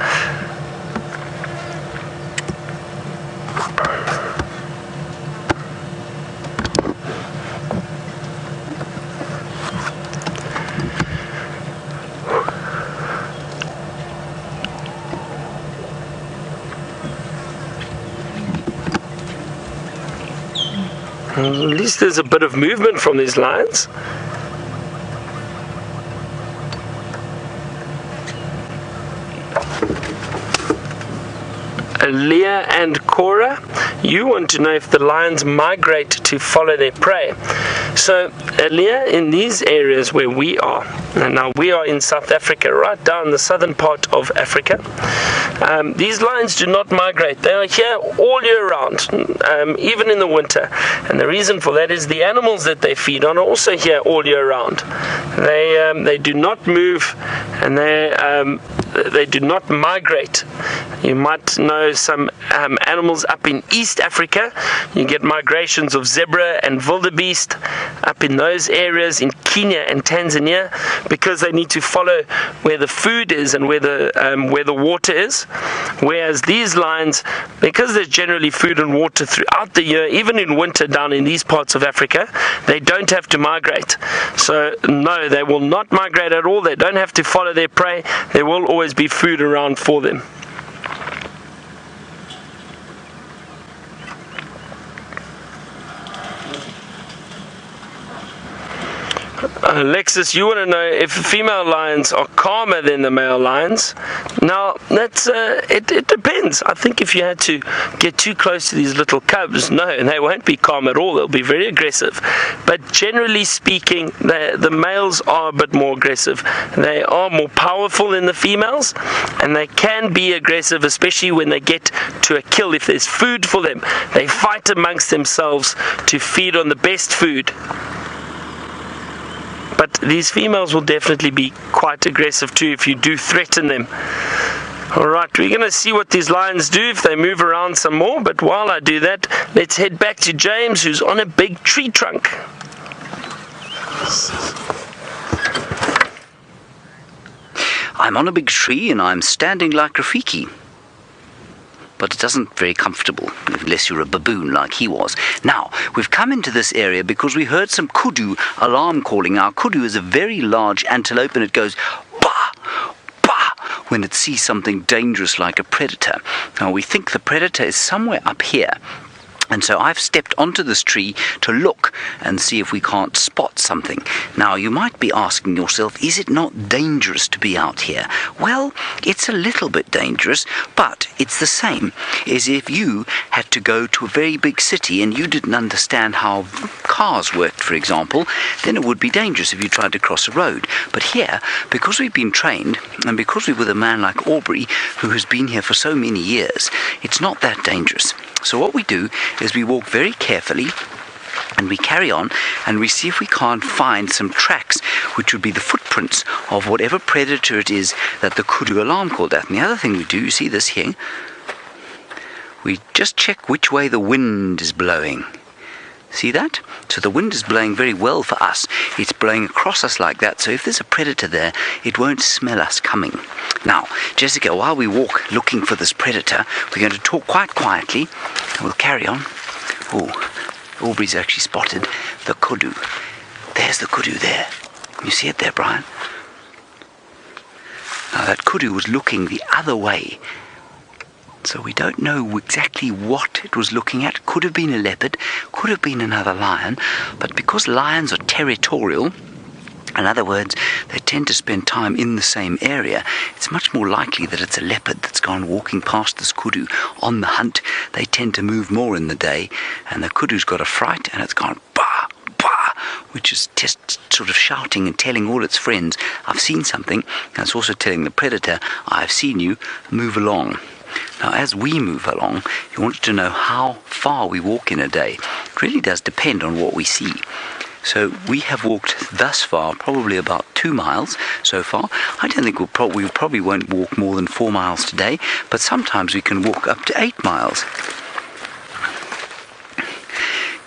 At least there's a bit of movement from these lions. Leah and Cora, you want to know if the lions migrate to follow their prey. So Leah, in these areas where we are, and now we are in South Africa, right down the southern part of Africa, these lions do not migrate. They are here all year round, even in the winter. And the reason for that is the animals that they feed on are also here all year round. They do not move, and they do not migrate. You might know some animals up in East Africa. You get migrations of zebra and wildebeest up in those areas in Kenya and Tanzania, because they need to follow where the food is and where the water is. Whereas these lions, because there's generally food and water throughout the year, even in winter down in these parts of Africa, they don't have to migrate. So no, they will not migrate at all. They don't have to follow their prey. There will always be food around for them. Alexis, you want to know if female lions are calmer than the male lions. Now, that's it depends. I think if you had to get too close to these little cubs, no, they won't be calm at all. They'll be very aggressive. But generally speaking, the males are a bit more aggressive. They are more powerful than the females, and they can be aggressive, especially when they get to a kill. If there's food for them, they fight amongst themselves to feed on the best food. But these females will definitely be quite aggressive too if you do threaten them. Alright, we're going to see what these lions do if they move around some more. But while I do that, let's head back to James, who's on a big tree trunk. I'm on a big tree and I'm standing like Rafiki. But it isn't very comfortable, unless you're a baboon like he was. Now, we've come into this area because we heard some kudu alarm calling. Now, kudu is a very large antelope, and it goes bah, bah, when it sees something dangerous like a predator. Now, we think the predator is somewhere up here. And so I've stepped onto this tree to look and see if we can't spot something. Now, you might be asking yourself, is it not dangerous to be out here? Well, it's a little bit dangerous, but it's the same as if you had to go to a very big city and you didn't understand how cars worked, for example. Then it would be dangerous if you tried to cross a road. But here, because we've been trained, and because we're with a man like Aubrey, who has been here for so many years, it's not that dangerous. So what we do is we walk very carefully and we carry on and we see if we can't find some tracks, which would be the footprints of whatever predator it is that the kudu alarm called at. And the other thing we do, you see this here, we just check which way the wind is blowing. See that? So the wind is blowing very well for us. It's blowing across us like that, so if there's a predator there, it won't smell us coming. Now, Jessica, while we walk looking for this predator, we're going to talk quite quietly, and we'll carry on. Oh, Aubrey's actually spotted the kudu. There's the kudu there. You see it there, Brian? Now, that kudu was looking the other way. So we don't know exactly what it was looking at. Could have been a leopard, could have been another lion, but because lions are territorial, in other words, they tend to spend time in the same area, it's much more likely that it's a leopard that's gone walking past this kudu on the hunt. They tend to move more in the day, and the kudu's got a fright, and it's gone bah, bah, which is just sort of shouting and telling all its friends, I've seen something, and it's also telling the predator, I've seen you, move along. Now, as we move along, you want to know how far we walk in a day. It really does depend on what we see. So we have walked thus far probably about 2 miles so far. I don't think we probably won't walk more than 4 miles today, but sometimes we can walk up to 8 miles.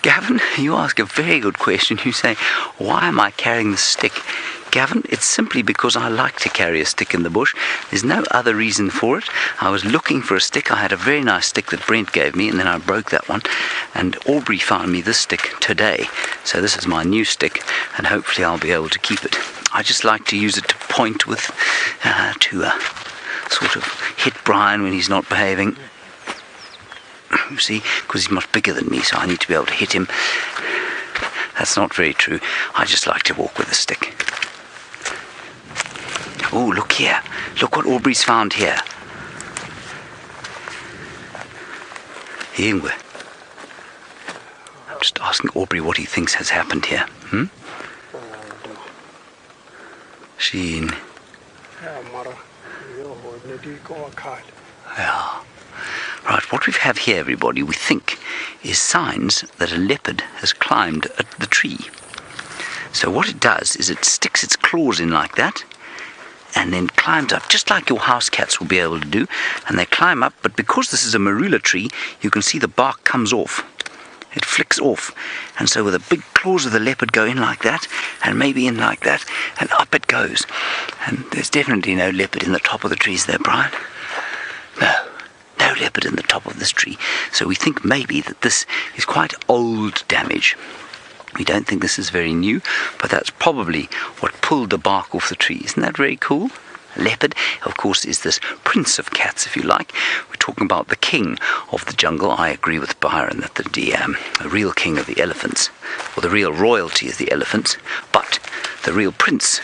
Gavin, you ask a very good question. You say, why am I carrying this stick? Gavin, it's simply because I like to carry a stick in the bush. There's no other reason for it. I was looking for a stick. I had a very nice stick that Brent gave me, and then I broke that one. And Aubrey found me this stick today. So this is my new stick, and hopefully I'll be able to keep it. I just like to use it to point with, to sort of hit Brian when he's not behaving. You see, because he's much bigger than me, so I need to be able to hit him. That's not very true. I just like to walk with a stick. Oh, look here. Look what Aubrey's found here. Just asking Aubrey what he thinks has happened here. Sheen. Yeah. Right, what we have here, everybody, we think is signs that a leopard has climbed the tree. So what it does is it sticks its claws in like that and then climbs up, just like your house cats will be able to do. And they climb up, but because this is a marula tree, you can see the bark comes off. It flicks off. And so with the big claws of the leopard go in like that, and maybe in like that, and up it goes. And there's definitely no leopard in the top of the trees there, Brian. No leopard in the top of this tree. So we think maybe that this is quite old damage. We don't think this is very new, but that's probably what pulled the bark off the tree. Isn't that very cool? A leopard, of course, is this prince of cats, if you like. We're talking about the king of the jungle. I agree with Byron that the real king of the elephants, or the real royalty is the elephants, but the real prince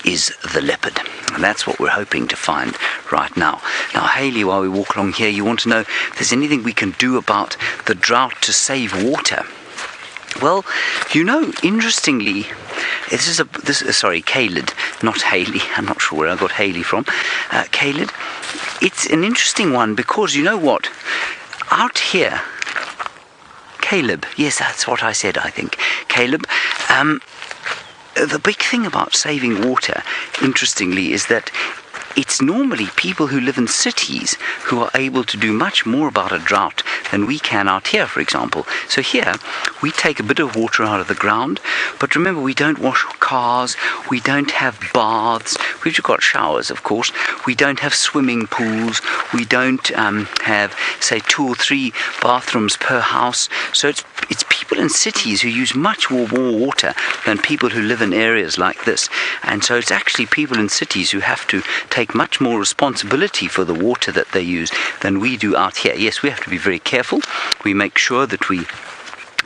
is the leopard. And that's what we're hoping to find right now. Now, Hayley, while we walk along here, you want to know if there's anything we can do about the drought to save water. Well, you know, interestingly, Caled, not Hayley. I'm not sure where I got Hayley from. Caled. It's an interesting one because you know what? Out here, Caleb. Yes, that's what I said, I think. Caleb. The big thing about saving water, interestingly, is that it's normally people who live in cities who are able to do much more about a drought than we can out here, for example. So here, we take a bit of water out of the ground, but remember, we don't wash cars, we don't have baths, we've got showers, of course, we don't have swimming pools, we don't have, say, 2 or 3 bathrooms per house. So it's people in cities who use much more water than people who live in areas like this. And so it's actually people in cities who have to take much more responsibility for the water that they use than we do out here. Yes, we have to be very careful. We make sure that we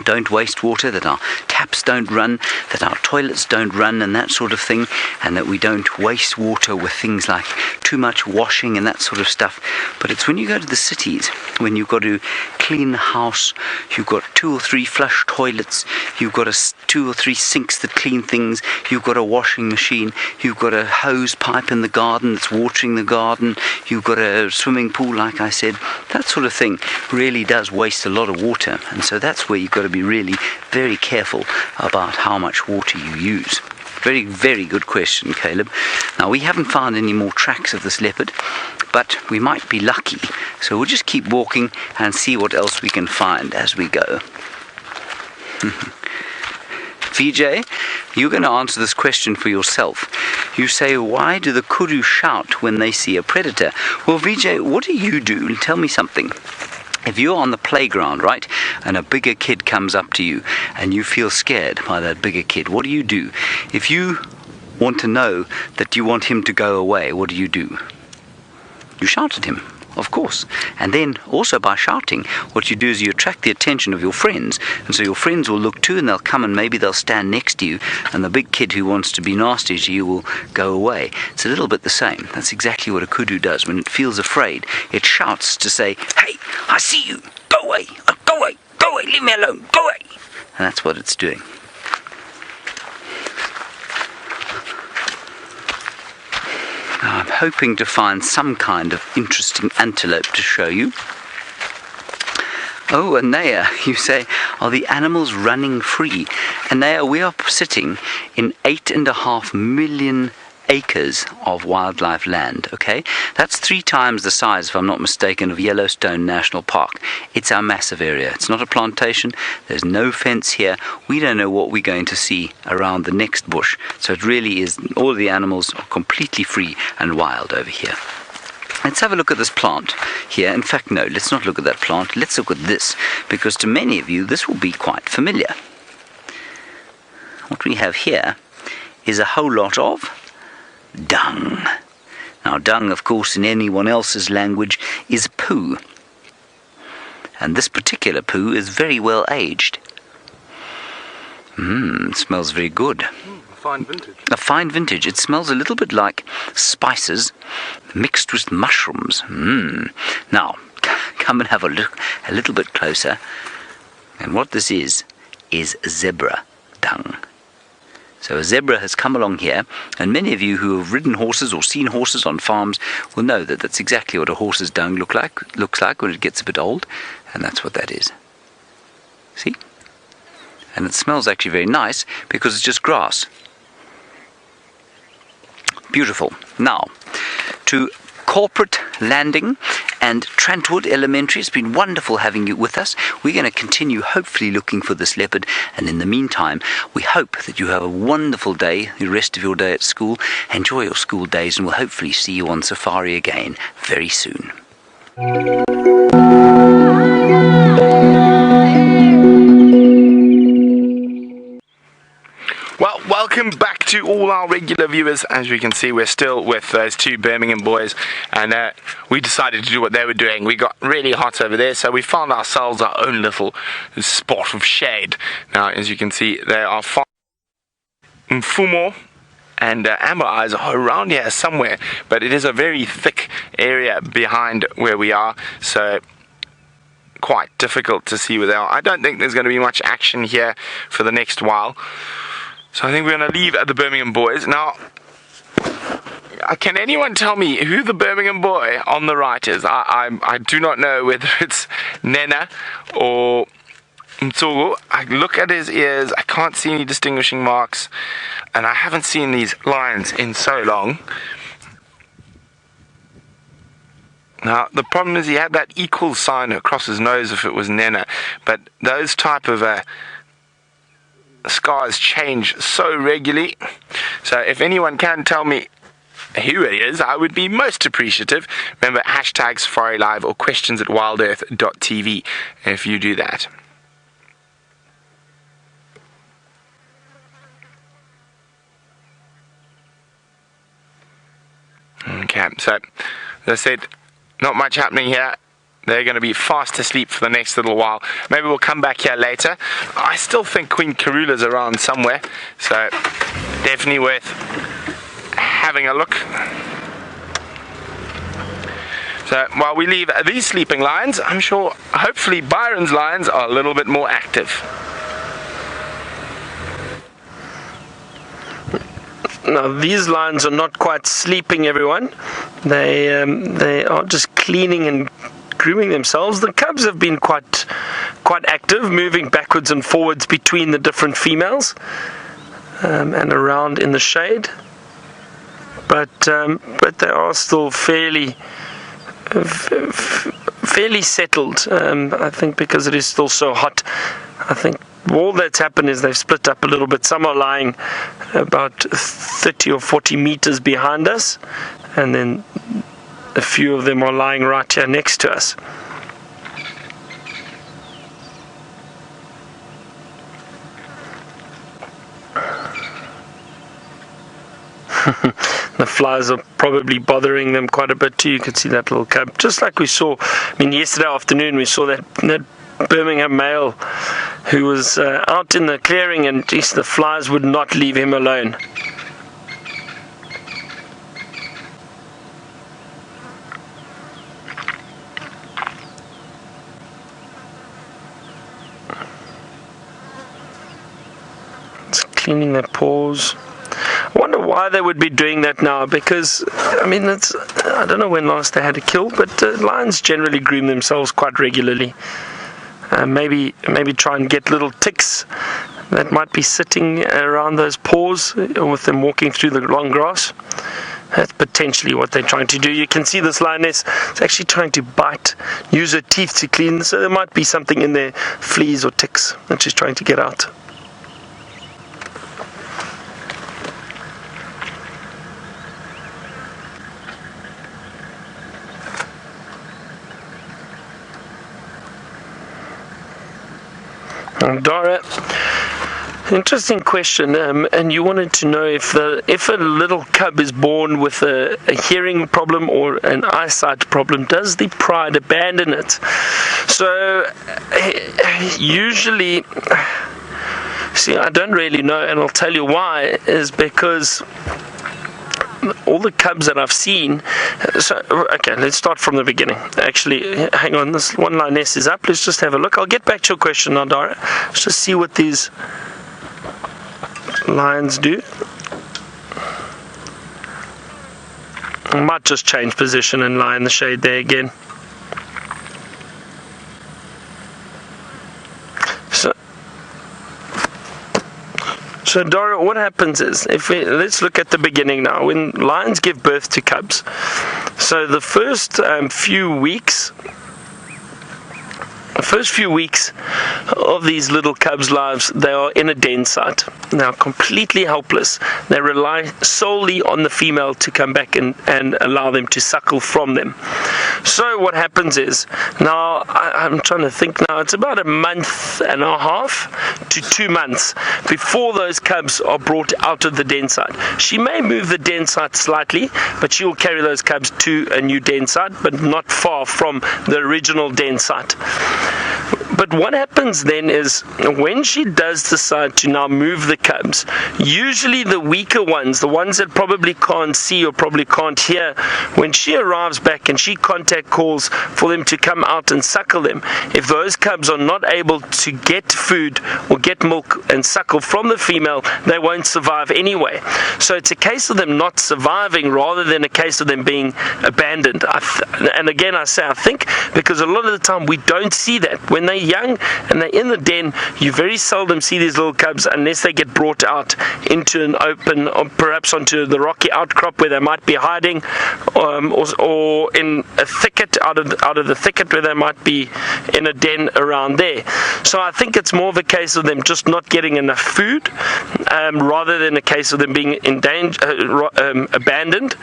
don't waste water, that our taps don't run, that our toilets don't run and that sort of thing, and that we don't waste water with things like too much washing and that sort of stuff. But it's when you go to the cities, when you've got to clean the house, you've got 2 or 3 flush toilets, you've got 2 or 3 sinks that clean things, you've got a washing machine, you've got a hose pipe in the garden that's watering the garden, you've got a swimming pool, like I said. That sort of thing really does waste a lot of water, and so that's where you've got to be really very careful about how much water you use. Very, very good question, Caleb. Now, we haven't found any more tracks of this leopard, but we might be lucky. So we'll just keep walking and see what else we can find as we go. VJ, you're going to answer this question for yourself. You say, why do the kudu shout when they see a predator? Well, VJ, what do you do? Tell me something. If you're on the playground, right, and a bigger kid comes up to you and you feel scared by that bigger kid, what do you do? If you want to know that you want him to go away, what do? You shout at him, of course. And then also by shouting, what you do is you attract the attention of your friends. And so your friends will look too, and they'll come and maybe they'll stand next to you, and the big kid who wants to be nasty to you will go away. It's a little bit the same. That's exactly what a kudu does. When it feels afraid, it shouts to say, hey, I see you, go away, go away, go away, leave me alone, go away. And that's what it's doing. Now, I'm hoping to find some kind of interesting antelope to show you. Oh, Anaya, you say, are the animals running free? Anaya, we are sitting in 8.5 million acres of wildlife land, okay? That's 3 times the size, if I'm not mistaken, of Yellowstone National Park. It's our massive area. It's not a plantation. There's no fence here. We don't know what we're going to see around the next bush. So it really is, all of the animals are completely free and wild over here. Let's have a look at this plant here. In fact, no, let's not look at that plant. Let's look at this, because to many of you, this will be quite familiar. What we have here is a whole lot of dung. Now, dung, of course, in anyone else's language is poo. And this particular poo is very well aged. It smells very good. Fine vintage. A fine vintage. It smells a little bit like spices mixed with mushrooms. Now, come and have a look a little bit closer. And what this is zebra dung. So a zebra has come along here, and many of you who have ridden horses or seen horses on farms will know that that's exactly what a horse's dung looks like when it gets a bit old, and that's what that is. See? And it smells actually very nice because it's just grass. Beautiful. Now, to Corporate Landing and Trantwood Elementary. It's been wonderful having you with us. We're going to continue hopefully looking for this leopard, and in the meantime we hope that you have a wonderful day, the rest of your day at school. Enjoy your school days, and we'll hopefully see you on safari again very soon. Well, welcome back to all our regular viewers. As we can see, we're still with those two Birmingham boys, and we decided to do what they were doing. We got really hot over there, so we found ourselves our own little spot of shade. Now, as you can see, there are Nkuhuma and Amber Eyes are around here somewhere, but it is a very thick area behind where we are, so quite difficult to see where they are. I don't think there's going to be much action here for the next while. So I think we're going to leave at the Birmingham Boys. Now, can anyone tell me who the Birmingham Boy on the right is? I do not know whether it's Nena or Mtsugu. I look at his ears, I can't see any distinguishing marks, and I haven't seen these lions in so long. Now, the problem is he had that equal sign across his nose if it was Nena, but those type of scars change so regularly, so if anyone can tell me who it is, I would be most appreciative. Remember, hashtag Safari Live or questions at WildEarthTV if you do that. Okay, so as I said, not much happening here. They're going to be fast asleep for the next little while. Maybe we'll come back here later. I still think Queen Karula's around somewhere, so definitely worth having a look. So while we leave these sleeping lions, I'm sure hopefully Byron's lions are a little bit more active. Now, these lions are not quite sleeping, everyone. They are just cleaning and grooming themselves. The cubs have been quite active, moving backwards and forwards between the different females and around in the shade. But they are still fairly settled. I think because it is still so hot. I think all that's happened is they've split up a little bit. Some are lying about 30 or 40 meters behind us, and then a few of them are lying right here next to us. The flies are probably bothering them quite a bit too. You can see that little cub, just like we saw. I mean, yesterday afternoon we saw that Birmingham male who was out in the clearing, and geez, the flies would not leave him alone. Cleaning their paws. I wonder why they would be doing that now, because I mean, I don't know when last they had a kill, but lions generally groom themselves quite regularly. Maybe try and get little ticks that might be sitting around those paws with them walking through the long grass. That's potentially what they're trying to do. You can see this lioness is actually trying to bite, use her teeth to clean, so there might be something in there, fleas or ticks, that she's trying to get out. Dara, interesting question, and you wanted to know if a little cub is born with a hearing problem or an eyesight problem, does the pride abandon it? So usually, see, I don't really know, and I'll tell you why, is because all the cubs that I've seen. So, okay, let's start from the beginning. Actually, hang on, this one lioness is up. Let's just have a look. I'll get back to your question now, Dara. Let's just see what these lions do. I might just change position and lie in the shade there again. So Dora, what happens is, let's look at the beginning now. When lions give birth to cubs, so the first few weeks of these little cubs' lives, they are in a den site. They are completely helpless. They rely solely on the female to come back and allow them to suckle from them. So what happens is, now I'm trying to think now, it's about a month and a half to 2 months before those cubs are brought out of the den site. She may move the den site slightly, but she will carry those cubs to a new den site, but not far from the original den site. But what happens then is, when she does decide to now move the cubs, usually the weaker ones, the ones that probably can't see or probably can't hear, when she arrives back and she contact calls for them to come out and suckle them, if those cubs are not able to get food or get milk and suckle from the female, they won't survive anyway. So it's a case of them not surviving rather than a case of them being abandoned. And again, I say I think, because a lot of the time we don't see that. When they're young and they're in the den, you very seldom see these little cubs unless they get brought out into an open, or perhaps onto the rocky outcrop where they might be hiding, or in a thicket, out of the thicket where they might be in a den around there. So I think it's more of a case of them just not getting enough food, rather than a case of them being in danger, abandoned.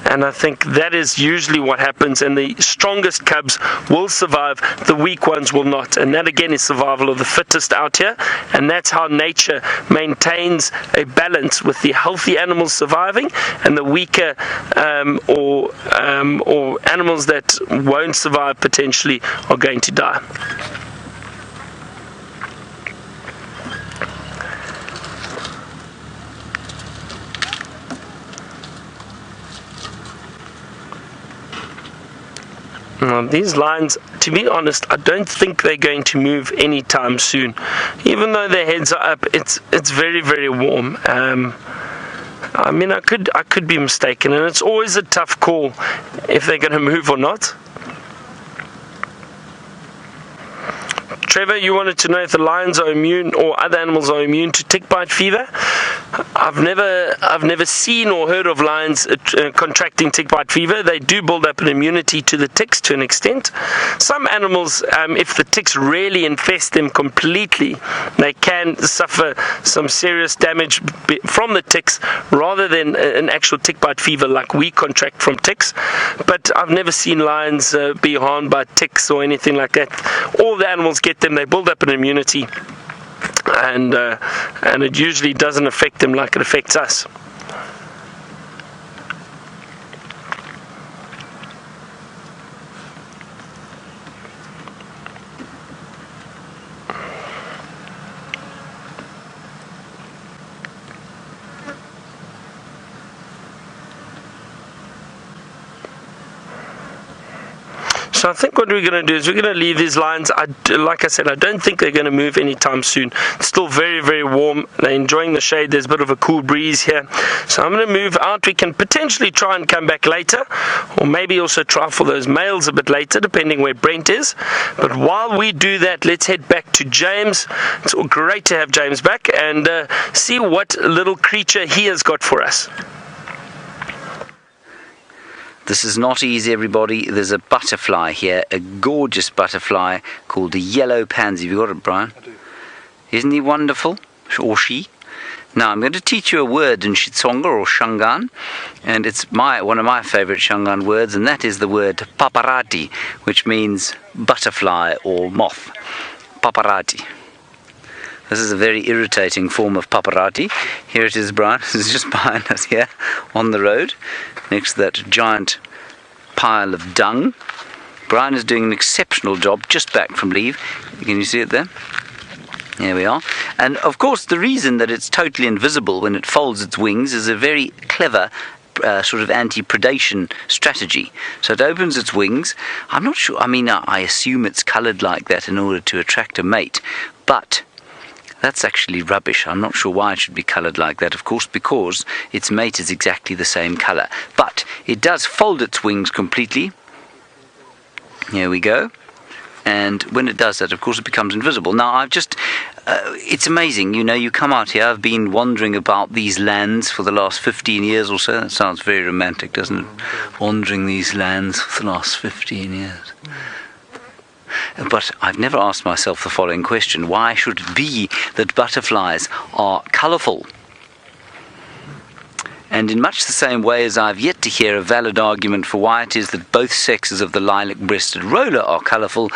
And I think that is usually what happens, and the strongest cubs will survive, the weak ones will not. And that again is survival of the fittest out here, and that's how nature maintains a balance, with the healthy animals surviving and the weaker or animals that won't survive potentially are going to die. Now, these lions, to be honest, I don't think they're going to move anytime soon. Even though their heads are up, it's very, very warm. I mean, I could be mistaken, and it's always a tough call if they're going to move or not. Trevor, you wanted to know if the lions are immune, or other animals are immune to tick bite fever. I've never seen or heard of lions contracting tick bite fever. They do build up an immunity to the ticks to an extent. Some animals, if the ticks really infest them completely, they can suffer some serious damage from the ticks, rather than an actual tick bite fever like we contract from ticks. But I've never seen lions be harmed by ticks or anything like that. All the animals get them, they build up an immunity, and it usually doesn't affect them like it affects us. So I think what we're going to do is we're going to leave these lions. Like I said, I don't think they're going to move anytime soon. It's still very, very warm. They're enjoying the shade. There's a bit of a cool breeze here. So I'm going to move out. We can potentially try and come back later, or maybe also try for those males a bit later, depending where Brent is. But while we do that, let's head back to James. It's great to have James back, and see what little creature he has got for us. This is not easy, everybody. There's a butterfly here, a gorgeous butterfly called the yellow pansy. Have you got it, Brian? I do. Isn't he wonderful? Or she? Now, I'm going to teach you a word in Xitsonga or Shangaan, and it's one of my favorite Shangaan words, and that is the word paparati, which means butterfly or moth. Paparati. This is a very irritating form of paparati. Here it is, Brian. This is just behind us here on the road, next to that giant pile of dung. Brian is doing an exceptional job, just back from leave. Can you see it there? There we are. And of course, the reason that it's totally invisible when it folds its wings is a very clever sort of anti-predation strategy. So it opens its wings. I'm not sure. I mean, I assume it's coloured like that in order to attract a mate, but that's actually rubbish. I'm not sure why it should be coloured like that, of course, because its mate is exactly the same colour. But it does fold its wings completely. Here we go. And when it does that, of course, it becomes invisible. Now, it's amazing. You know, you come out here. I've been wandering about these lands for the last 15 years or so. That sounds very romantic, doesn't it? Wandering these lands for the last 15 years. But I've never asked myself the following question. Why should it be that butterflies are colourful? And in much the same way as I've yet to hear a valid argument for why it is that both sexes of the lilac-breasted roller are colourful,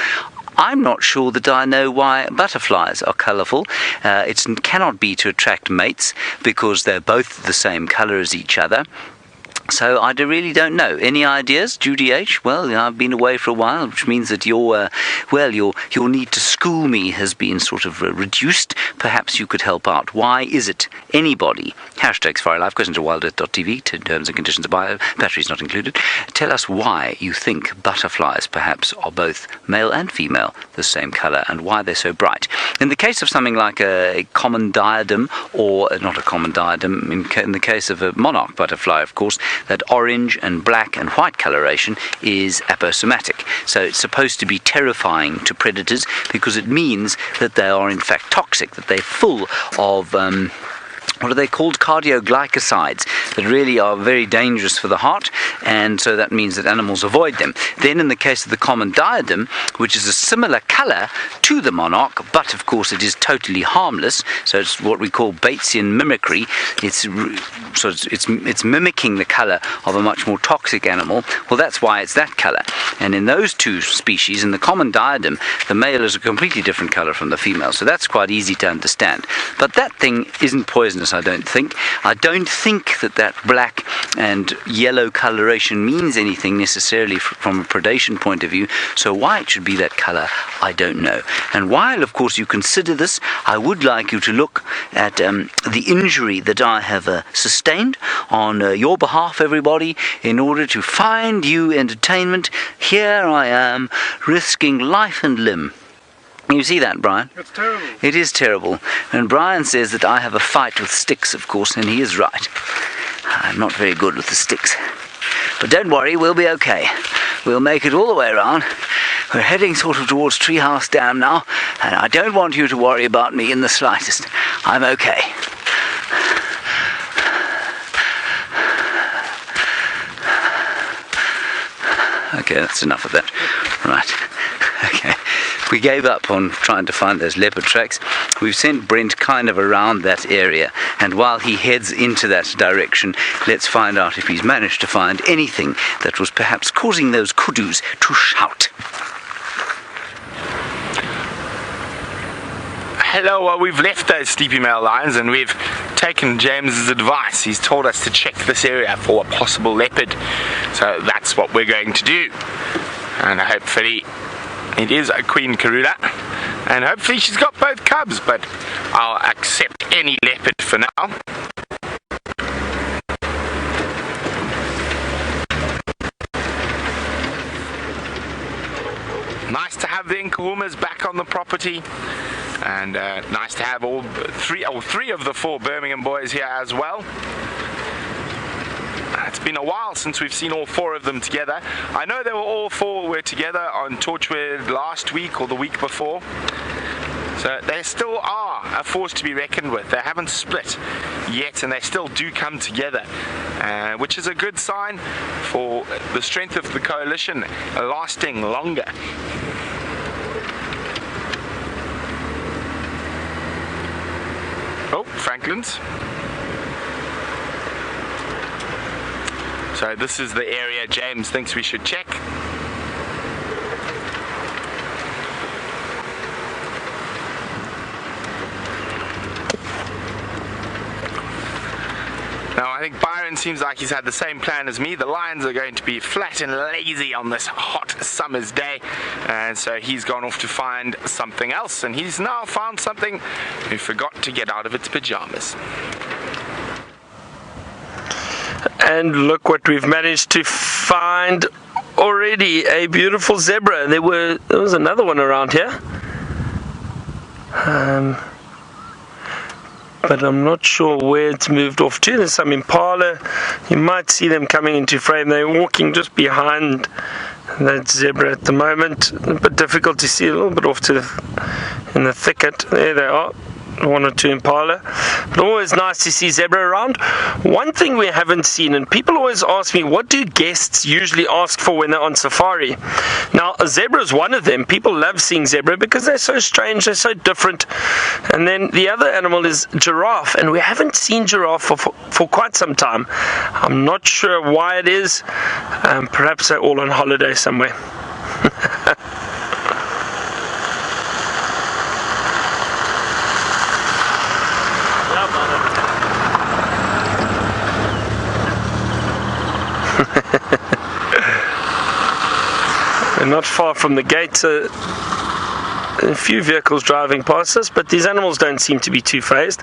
I'm not sure that I know why butterflies are colourful. It cannot be to attract mates, because they're both the same colour as each other. So I really don't know. Any ideas, Judy H? Well, I've been away for a while, which means that your need to school me has been sort of reduced. Perhaps you could help out. Why is it? Anybody? #Safari Live, question to WildEarthTV, terms and conditions of bio, batteries not included. Tell us why you think butterflies perhaps are both male and female, the same colour, and why they're so bright. In the case of something like a common diadem, or not a common diadem, in the case of a monarch butterfly, of course, that orange and black and white coloration is aposematic. So it's supposed to be terrifying to predators, because it means that they are in fact toxic, that they're full of what are they called? Cardioglycosides, that really are very dangerous for the heart, and so that means that animals avoid them. Then in the case of the common diadem, which is a similar colour to the monarch, but of course it is totally harmless, so it's what we call Batesian mimicry. It's mimicking the colour of a much more toxic animal. Well, that's why it's that colour. And in those two species, in the common diadem, the male is a completely different colour from the female, so that's quite easy to understand. But that thing isn't poisonous, I don't think. I don't think that black and yellow coloration means anything necessarily from a predation point of view, so why it should be that colour, I don't know. And while, of course, you consider this, I would like you to look at the injury that I have sustained on your behalf, everybody, in order to find you entertainment. Here I am, risking life and limb. You see that, Brian? It's terrible. It is terrible. And Brian says that I have a fight with sticks, of course, and he is right. I'm not very good with the sticks. But don't worry, we'll be okay. We'll make it all the way around. We're heading sort of towards Treehouse Dam now, and I don't want you to worry about me in the slightest. I'm okay. Okay, that's enough of that. Right. Okay. We gave up on trying to find those leopard tracks. We've sent Brent kind of around that area, and while he heads into that direction, let's find out if he's managed to find anything that was perhaps causing those kudus to shout. Hello, well, we've left those sleepy male lions and we've taken James's advice. He's told us to check this area for a possible leopard, so that's what we're going to do. And hopefully it is a Queen Karula, and hopefully she's got both cubs, but I'll accept any leopard for now. Nice to have the Nkuhumas back on the property, and nice to have all three of the 4 Birmingham boys here as well. It's been a while since we've seen all 4 of them together. I know they were all 4 were together on Torchwood last week or the week before. So they still are a force to be reckoned with. They haven't split yet, and they still do come together, which is a good sign for the strength of the coalition lasting longer. Oh, Franklin's. So this is the area James thinks we should check. Now I think Byron seems like he's had the same plan as me. The lions are going to be flat and lazy on this hot summer's day, and so he's gone off to find something else, and he's now found something who forgot to get out of its pajamas. And look what we've managed to find already, a beautiful zebra. There was another one around here. But I'm not sure where it's moved off to. There's some impala. You might see them coming into frame. They're walking just behind that zebra at the moment. A bit difficult to see, a little bit off to in the thicket. There they are. One or two impala. But always nice to see zebra around. One thing we haven't seen, and people always ask me, what do guests usually ask for when they're on safari? Now, a zebra is one of them. People love seeing zebra because they're so strange, they're so different. And then the other animal is giraffe, and we haven't seen giraffe for quite some time. I'm not sure why it is. Perhaps they're all on holiday somewhere. We're not far from the gate. A few vehicles driving past us, but these animals don't seem to be too phased.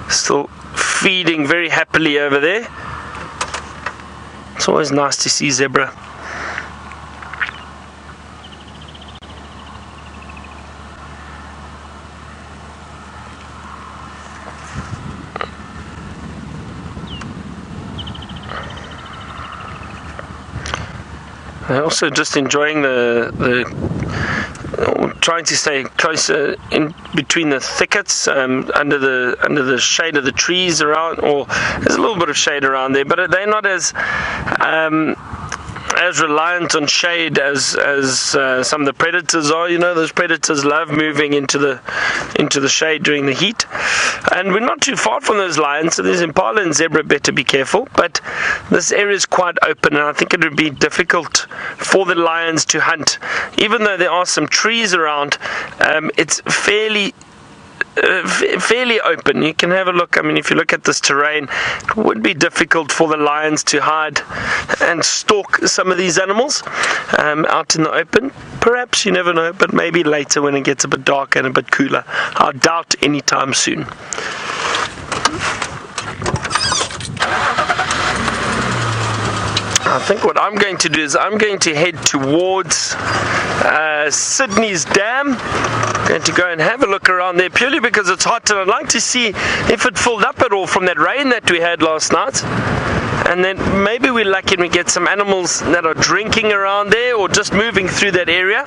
Still feeding very happily over there. It's always nice to see zebra. They're also just enjoying trying to stay closer in between the thickets, under the shade of the trees around, or there's a little bit of shade around there, but they're not as reliant on shade as some of the predators are. You know, those predators love moving into the shade during the heat, and we're not too far from those lions, so there's impala and zebra. Better be careful, but this area is quite open, and I think it would be difficult for the lions to hunt. Even though there are some trees around, it's fairly open. You can have a look. I mean, if you look at this terrain, it would be difficult for the lions to hide and stalk some of these animals out in the open. Perhaps, you never know, but maybe later when it gets a bit darker and a bit cooler. I doubt anytime soon. I think what I'm going to do is I'm going to head towards Sydney's dam. I'm going to go and have a look around there purely because it's hot, and I'd like to see if it filled up at all from that rain that we had last night. And then maybe we're lucky and we get some animals that are drinking around there or just moving through that area.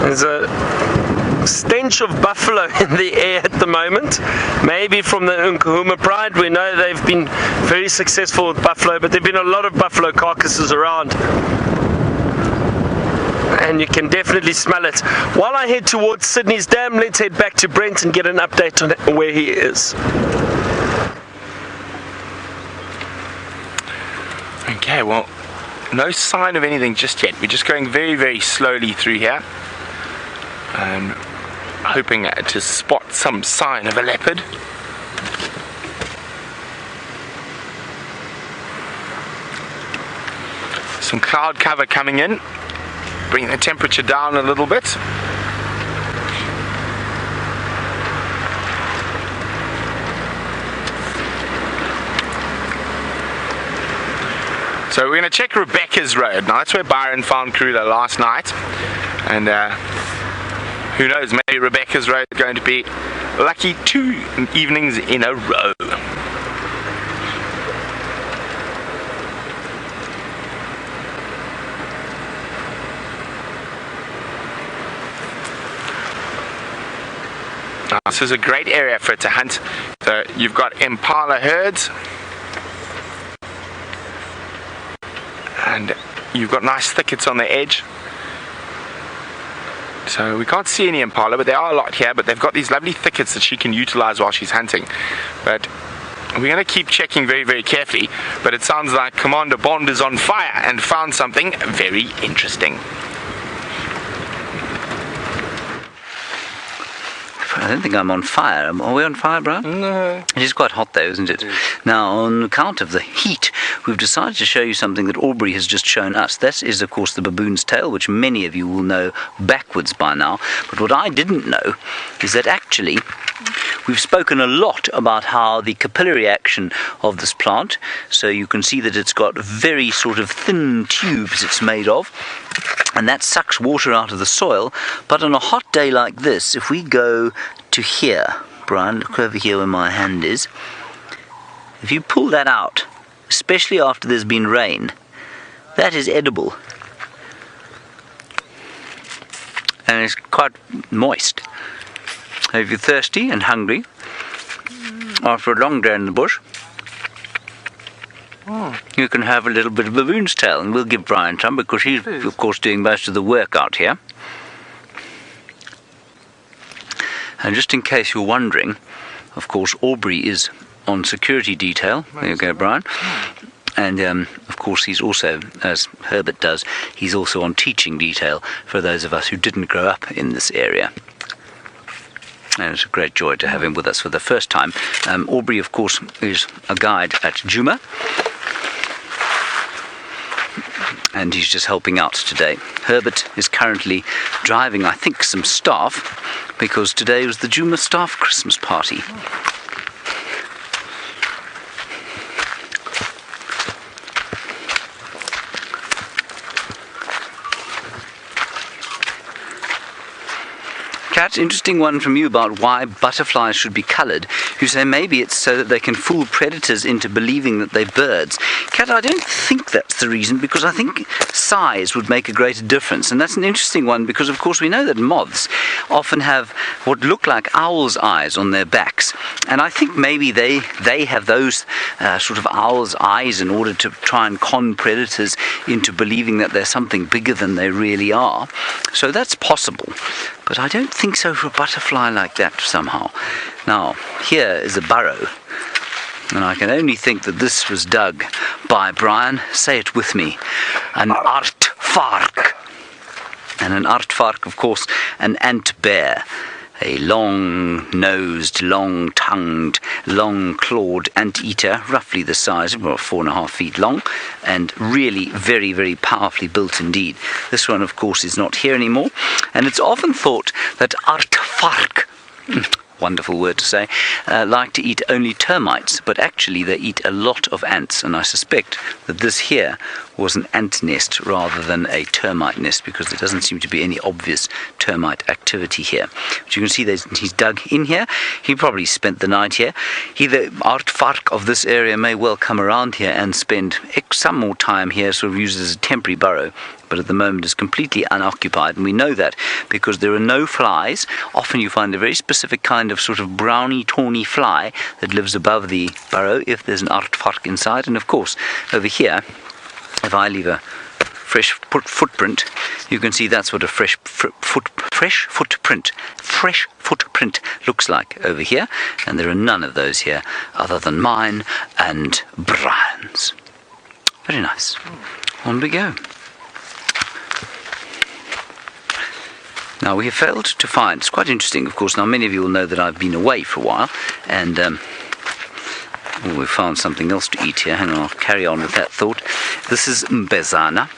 There's a stench of buffalo in the air at the moment, maybe from the Nkuhuma Pride. We know they've been very successful with buffalo, but there have been a lot of buffalo carcasses around, and you can definitely smell it. While I head towards Sydney's dam, let's head back to Brent and get an update on where he is. Okay, well, no sign of anything just yet. We're just going very, very slowly through here, and hoping to spot some sign of a leopard. Some cloud cover coming in, bringing the temperature down a little bit. So we're going to check Rebecca's Road. Now that's where Byron found Karula last night, and who knows, maybe Rebecca's Road is going to be lucky 2 evenings in a row. Now, this is a great area for it to hunt. So you've got impala herds, and you've got nice thickets on the edge. So we can't see any impala, but there are a lot here, but they've got these lovely thickets that she can utilize while she's hunting. But we're going to keep checking very, very carefully, but it sounds like Commander Bond is on fire and found something very interesting. I don't think I'm on fire. Are we on fire, Brian? No. It is quite hot though, isn't it? Now, on account of the heat, we've decided to show you something that Aubrey has just shown us. That is, of course, the baboon's tail, which many of you will know backwards by now. But what I didn't know is that actually we've spoken a lot about how the capillary action of this plant, so you can see that it's got very sort of thin tubes it's made of, and that sucks water out of the soil. But on a hot day like this, if we go to here, Brian, look over here where my hand is, if you pull that out, especially after there's been rain, that is edible. And it's quite moist. So if you're thirsty and hungry after a long day in the bush, you can have a little bit of baboon's tail, and we'll give Brian some because he's of course doing most of the work out here. And just in case you're wondering, of course Aubrey is on security detail. There you go, Brian. And of course he's also, as Herbert does, he's also on teaching detail for those of us who didn't grow up in this area. And it's a great joy to have him with us for the first time. Aubrey, of course, is a guide at Djuma, and he's just helping out today. Herbert is currently driving, I think, some staff, because today was the Djuma staff Christmas party. Kat, interesting one from you about why butterflies should be coloured. You say maybe it's so that they can fool predators into believing that they're birds. Kat, I don't think that's the reason, because I think size would make a greater difference. And that's an interesting one because, of course, we know that moths often have what look like owl's eyes on their backs. And I think maybe they have those sort of owl's eyes in order to try and con predators into believing that they're something bigger than they really are. So that's possible. But I don't think so for a butterfly like that somehow. Now, here is a burrow. And I can only think that this was dug by Brian. Say it with me. An aardvark. And an aardvark, of course, an ant bear. A long-nosed, long-tongued, long-clawed anteater, roughly the size of about 4.5 feet long, and really very, very powerfully built indeed. This one, of course, is not here anymore, and it's often thought that aardvark, wonderful word to say, like to eat only termites, but actually they eat a lot of ants, and I suspect that this here was an ant nest rather than a termite nest, because there doesn't seem to be any obvious termite activity here. But you can see that he's dug in here. He probably spent the night here. The aardvark of this area may well come around here and spend some more time here, sort of used as a temporary burrow, but at the moment is completely unoccupied, and we know that because there are no flies. Often you find a very specific kind of sort of browny, tawny fly that lives above the burrow if there's an aardvark inside. And of course, over here, if I leave a fresh footprint, you can see that's what a fresh footprint looks like over here, and there are none of those here other than mine and Brian's. Very nice. On we go. Now, we have failed to find, it's quite interesting, of course, now many of you will know that I've been away for a while, and we found something else to eat here. Hang on, I'll carry on with that thought. This is mbezana,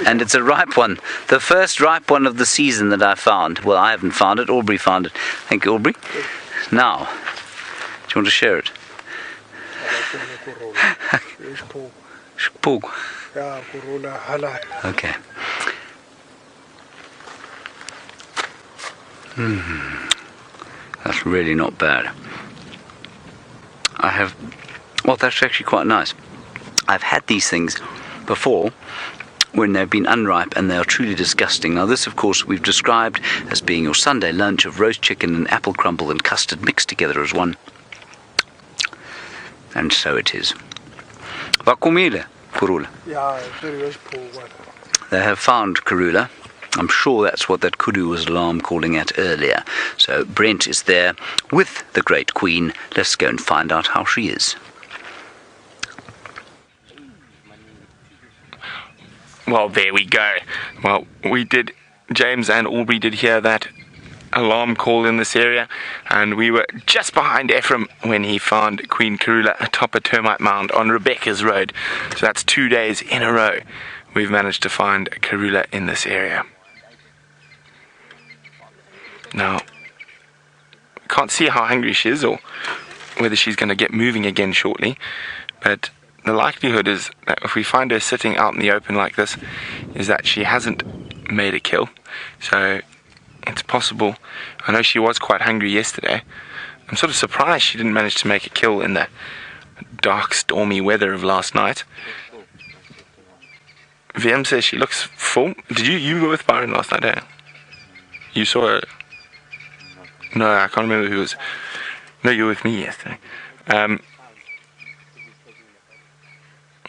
and it's a ripe one, the first ripe one of the season that I found. Well, I haven't found it, Aubrey found it. Thank you, Aubrey. Now, do you want to share it? Okay. That's really not bad. Well, that's actually quite nice. I've had these things before when they've been unripe, and they are truly disgusting. Now, this, of course, we've described as being your Sunday lunch of roast chicken and apple crumble and custard mixed together as one. And so it is. Vakumile, Karula. They have found Karula. I'm sure that's what that kudu was alarm calling at earlier. So Brent is there with the great queen. Let's go and find out how she is. Well, there we go. Well, we did, James and Aubrey did hear that alarm call in this area, and we were just behind Ephraim when he found Queen Karula atop a termite mound on Rebecca's Road. So that's 2 days in a row we've managed to find Karula in this area. Now, can't see how hungry she is or whether she's going to get moving again shortly, but the likelihood is that if we find her sitting out in the open like this, is that she hasn't made a kill. So it's possible. I know she was quite hungry yesterday. I'm sort of surprised she didn't manage to make a kill in the dark, stormy weather of last night. VM says she looks full. Did you were with Byron last night, eh? You saw her? No, I can't remember who was. No, you were with me yesterday.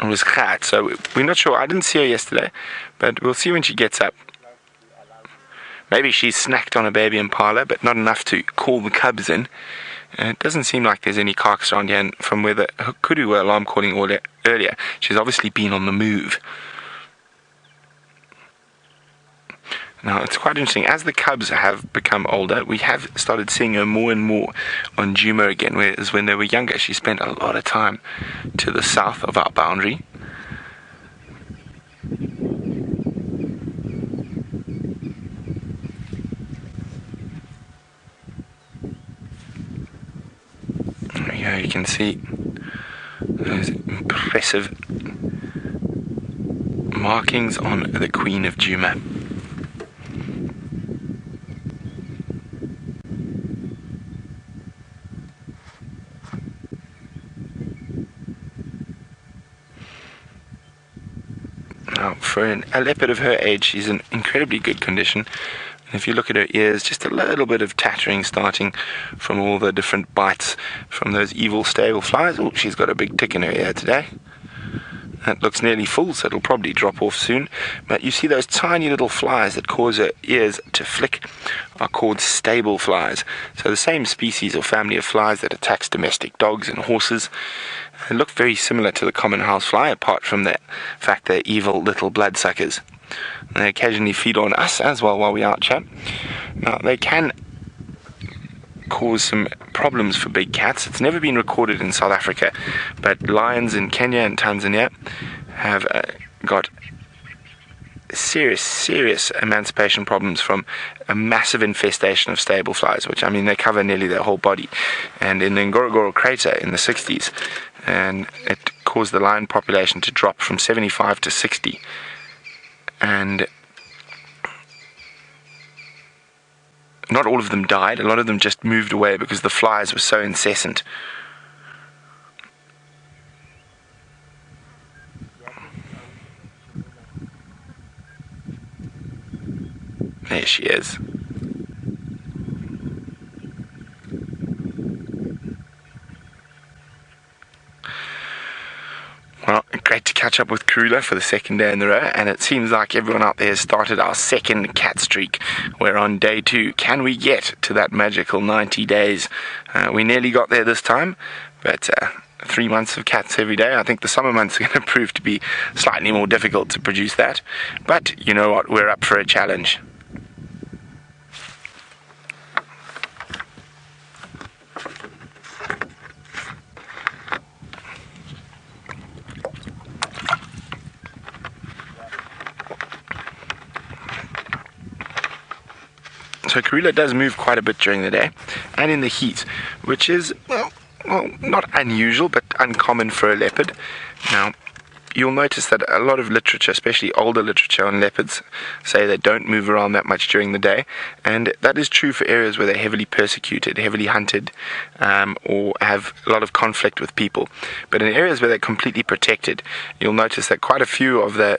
It was Kat, so we're not sure. I didn't see her yesterday, but we'll see when she gets up. Maybe she's snacked on a baby impala, but not enough to call the cubs in. It doesn't seem like there's any carcass around here, and from where the kudu were alarm calling earlier, she's obviously been on the move. Now, it's quite interesting. As the cubs have become older, we have started seeing her more and more on Djuma again, whereas when they were younger, she spent a lot of time to the south of our boundary. Here you can see those impressive markings on the Queen of Djuma. Now, for a leopard of her age, she's in incredibly good condition. And if you look at her ears, just a little bit of tattering starting from all the different bites from those evil stable flies. Oh, she's got a big tick in her ear today. That looks nearly full, so it'll probably drop off soon. But you see those tiny little flies that cause her ears to flick are called stable flies. So the same species or family of flies that attacks domestic dogs and horses. They look very similar to the common housefly, apart from the fact they're evil little bloodsuckers. They occasionally feed on us as well while we're out, chap. Now, they can cause some problems for big cats. It's never been recorded in South Africa, but lions in Kenya and Tanzania have got serious emancipation problems from a massive infestation of stable flies, which, I mean, they cover nearly their whole body. And in the Ngorongoro crater in the 60s, and it caused the lion population to drop from 75 to 60. And not all of them died. A lot of them just moved away because the flies were so incessant. There she is. Well, great to catch up with Karula for the second day in a row, and it seems like everyone out there has started our second cat streak. We're on day 2. Can we get to that magical 90 days? We nearly got there this time, but 3 months of cats every day. I think the summer months are going to prove to be slightly more difficult to produce that. But you know what? We're up for a challenge. So Karula does move quite a bit during the day and in the heat, which is, well, not unusual, but uncommon for a leopard. Now, you'll notice that a lot of literature, especially older literature on leopards, say they don't move around that much during the day, and that is true for areas where they're heavily persecuted, heavily hunted, or have a lot of conflict with people. But in areas where they're completely protected, you'll notice that quite a few of the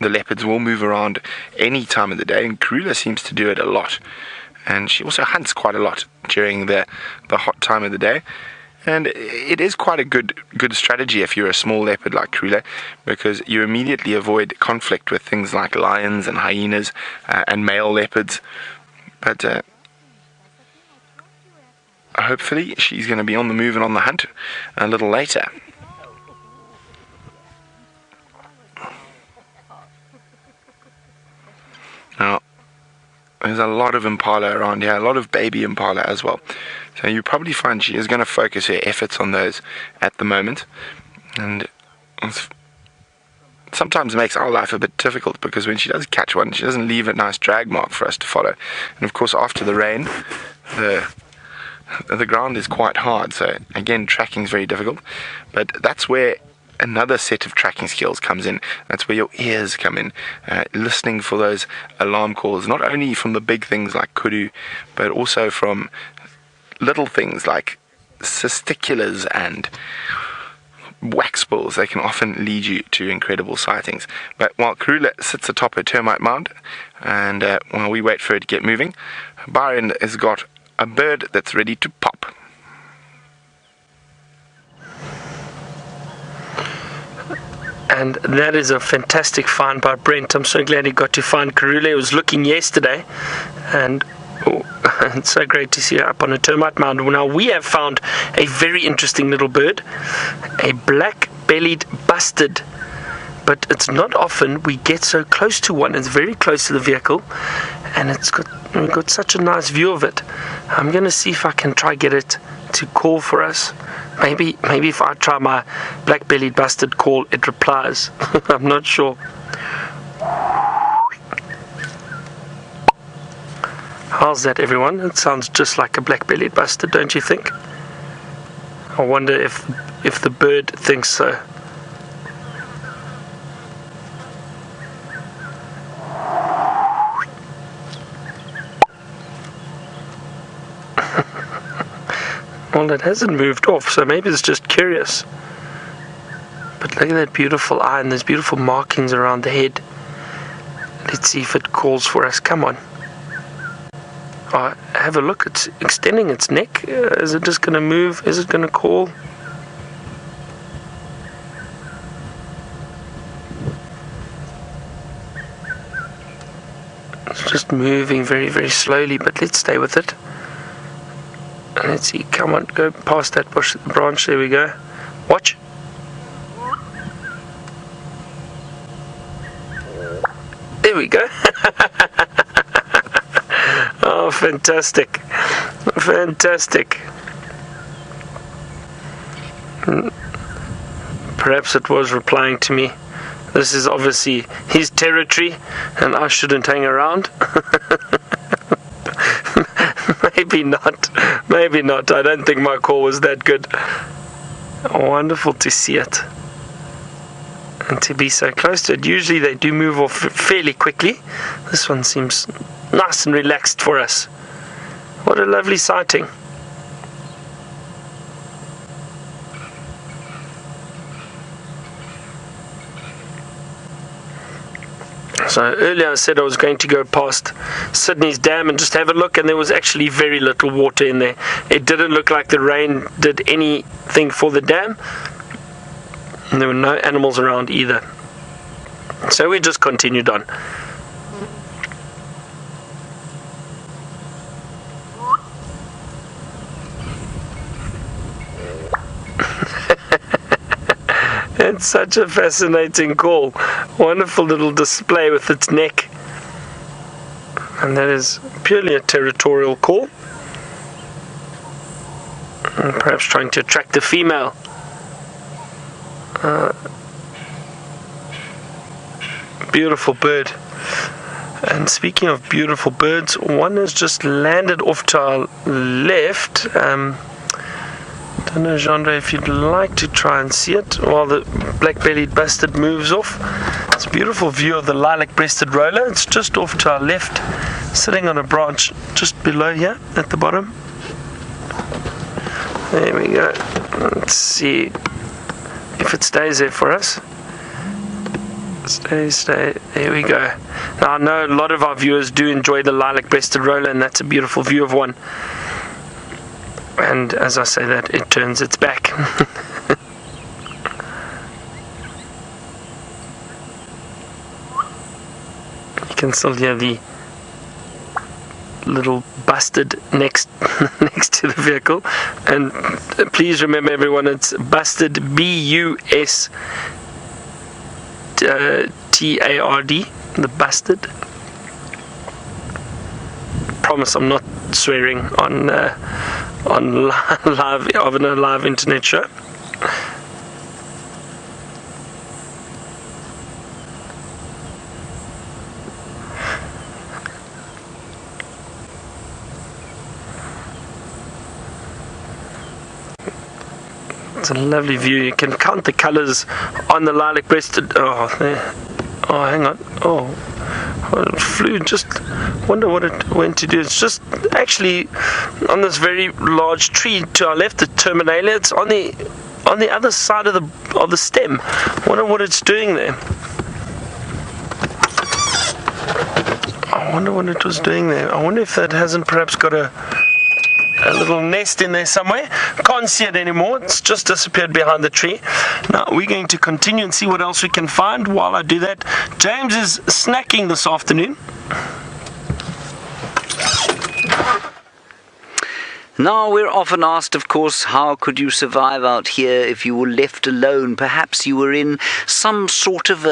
leopards will move around any time of the day, and Karula seems to do it a lot. And she also hunts quite a lot during the hot time of the day. And it is quite a good strategy if you're a small leopard like Karula, because you immediately avoid conflict with things like lions and hyenas and male leopards. But hopefully she's going to be on the move and on the hunt a little later. Now, There's a lot of impala around here, a lot of baby impala as well. So you probably find she is going to focus her efforts on those at the moment. And it sometimes makes our life a bit difficult, because when she does catch one, she doesn't leave a nice drag mark for us to follow. And of course, after the rain, the ground is quite hard. So again, tracking is very difficult. But that's where another set of tracking skills comes in. That's where your ears come in, listening for those alarm calls, not only from the big things like kudu, but also from little things like cisticulars and wax bulls. They can often lead you to incredible sightings. But while Karula sits atop her termite mound, and while we wait for her to get moving, Byron has got a bird that's ready to pop. And that is a fantastic find by Brent. I'm so glad he got to find Karula. He was looking yesterday, and it's so great to see her up on a termite mound. Now we have found a very interesting little bird, a black-bellied bustard. But it's not often we get so close to one. It's very close to the vehicle, and we've got such a nice view of it. I'm going to see if I can try get it to call for us. Maybe if I try my black-bellied bustard call, it replies. I'm not sure. How's that, everyone? It sounds just like a black-bellied bustard, don't you think? I wonder if the bird thinks so. Well, it hasn't moved off, so maybe it's just curious. But look at that beautiful eye, and there's beautiful markings around the head. Let's see if it calls for us. Come on. Oh, have a look. It's extending its neck. Is it just going to move? Is it going to call? It's just moving very, very slowly, but let's stay with it. And let's see, come on, go past that branch, there we go. Watch. There we go. Oh, fantastic. Fantastic. Perhaps it was replying to me. This is obviously his territory, and I shouldn't hang around. Maybe not. Maybe not. I don't think my call was that good. Wonderful to see it. And to be so close to it. Usually they do move off fairly quickly. This one seems nice and relaxed for us. What a lovely sighting. So earlier I said I was going to go past Sydney's dam and just have a look, and there was actually very little water in there. It didn't look like the rain did anything for the dam, and there were no animals around either. So we just continued on. It's such a fascinating call. Wonderful little display with its neck. And that is purely a territorial call. And perhaps trying to attract the female. Beautiful bird. And speaking of beautiful birds, one has just landed off to our left. I don't know, Jean-Andre, if you'd like to try and see it while the black-bellied bustard moves off. It's a beautiful view of the lilac-breasted roller. It's just off to our left, sitting on a branch just below here at the bottom. There we go. Let's see if it stays there for us. Stay. There we go. Now, I know a lot of our viewers do enjoy the lilac-breasted roller, and that's a beautiful view of one. And as I say that, it turns its back. You can still hear the little bustard next to the vehicle. And please remember, everyone, it's Bustard, B-U-S-T-A-R-D, the Bustard. promise I'm not swearing on live internet show. It's a lovely view. You can count the colours on the lilac-breasted. Oh, there. Oh, hang on. Oh, it flew. Just wonder what it went to do. It's just actually on this very large tree to our left, the terminalia. It's on the other side of the stem. Wonder what it's doing there. I wonder what it was doing there. I wonder if that hasn't perhaps got a little nest in there somewhere. Can't see it anymore. It's just disappeared behind the tree. Now we're going to continue and see what else we can find. While I do that, James is snacking this afternoon. Now, we're often asked, of course, how could you survive out here if you were left alone? Perhaps you were in some sort of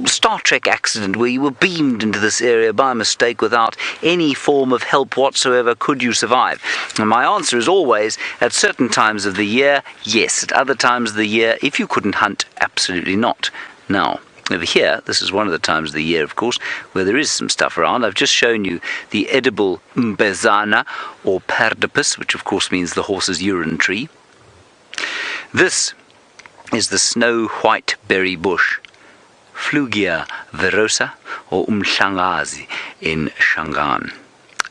Star Trek accident where you were beamed into this area by mistake without any form of help whatsoever. Could you survive? And my answer is always, at certain times of the year, yes. At other times of the year, if you couldn't hunt, absolutely not. Now, over here, this is one of the times of the year, of course, where there is some stuff around. I've just shown you the edible mbezana, or perdipus, which of course means the horse's urine tree. This is the snow-white berry bush, Flugia verosa, or umhlangazi in Shangaan.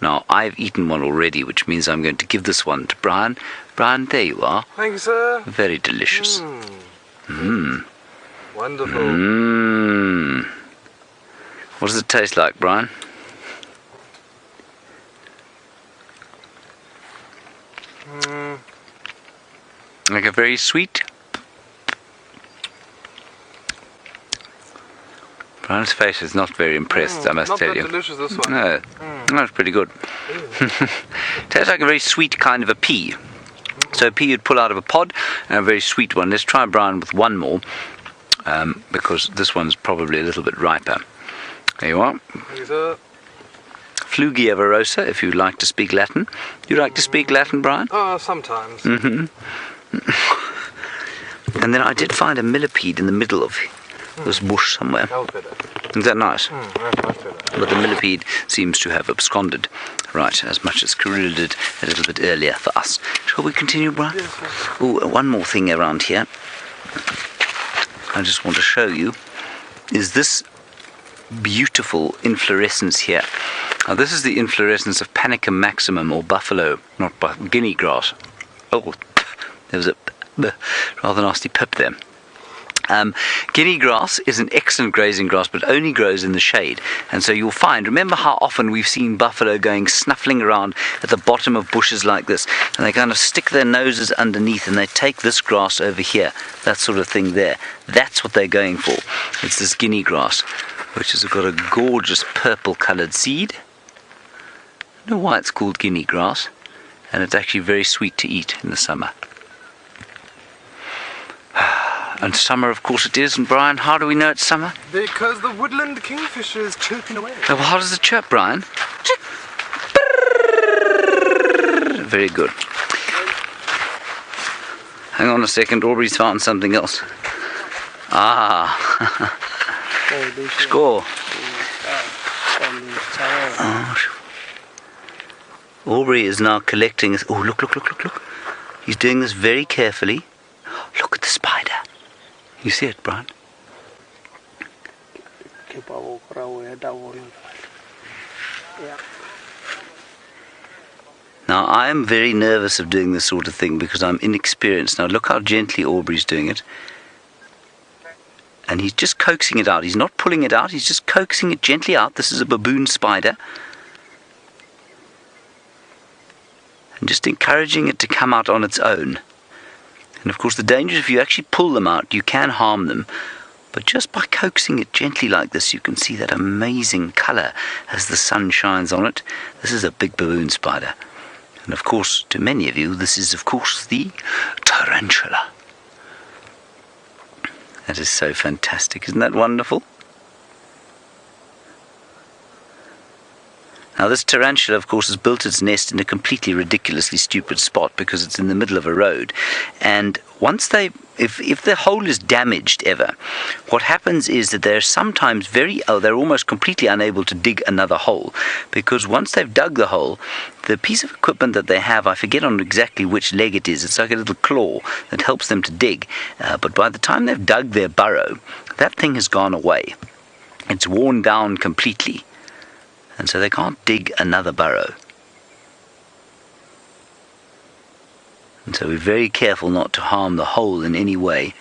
Now, I've eaten one already, which means I'm going to give this one to Brian. Brian, there you are. Thank you, sir. Very delicious. Wonderful. What does it taste like, Brian? Like a very sweet. Brian's face is not very impressed, I must tell you. Not that delicious, this one. No, that's pretty good. Tastes like a very sweet kind of a pea. So a pea you'd pull out of a pod, and a very sweet one. Let's try Brian with one more. Because this one's probably a little bit riper. There you are. Thank you, sir. Flugia verosa, if you like to speak Latin. You like to speak Latin, Brian? Sometimes. And then I did find a millipede in the middle of this bush somewhere. Isn't that nice? That's much better. But the millipede seems to have absconded. Right, as much as Karula did a little bit earlier for us. Shall we continue, Brian? Yes, sir. Oh, one more thing around here I just want to show you is this beautiful inflorescence here. Now this is the inflorescence of Panicum maximum, or buffalo, not guinea grass. Oh, there was a rather nasty pip there. Guinea grass is an excellent grazing grass, but only grows in the shade. And so you'll find, remember how often we've seen buffalo going snuffling around at the bottom of bushes like this, and they kind of stick their noses underneath and they take this grass over here, that sort of thing there. That's what they're going for. It's this guinea grass, which has got a gorgeous purple coloured seed. I don't know why it's called guinea grass, and it's actually very sweet to eat in the summer. And summer, of course, it is. And Brian, how do we know it's summer? Because the woodland kingfisher is chirping away. Oh, well, how does it chirp, Brian? Very good. Hang on a second, Aubrey's found something else. Ah. Score. Oh. Aubrey is now collecting this. Oh, look. He's doing this very carefully. Look at the spider. You see it, Brian? Now, I am very nervous of doing this sort of thing because I'm inexperienced. Now, look how gently Aubrey's doing it. And he's just coaxing it out. He's not pulling it out. He's just coaxing it gently out. This is a baboon spider. And just encouraging it to come out on its own. And of course the danger is if you actually pull them out, you can harm them. But just by coaxing it gently like this, you can see that amazing colour as the sun shines on it. This is a big baboon spider. And of course, to many of you, this is of course the tarantula. That is so fantastic. Isn't that wonderful? Now, this tarantula, of course, has built its nest in a completely ridiculously stupid spot because it's in the middle of a road. And once if the hole is damaged ever, what happens is that they're sometimes they're almost completely unable to dig another hole, because once they've dug the hole, the piece of equipment that they have, I forget on exactly which leg it is, it's like a little claw that helps them to dig. But by the time they've dug their burrow, that thing has gone away. It's worn down completely. And so they can't dig another burrow. And so we're very careful not to harm the hole in any way.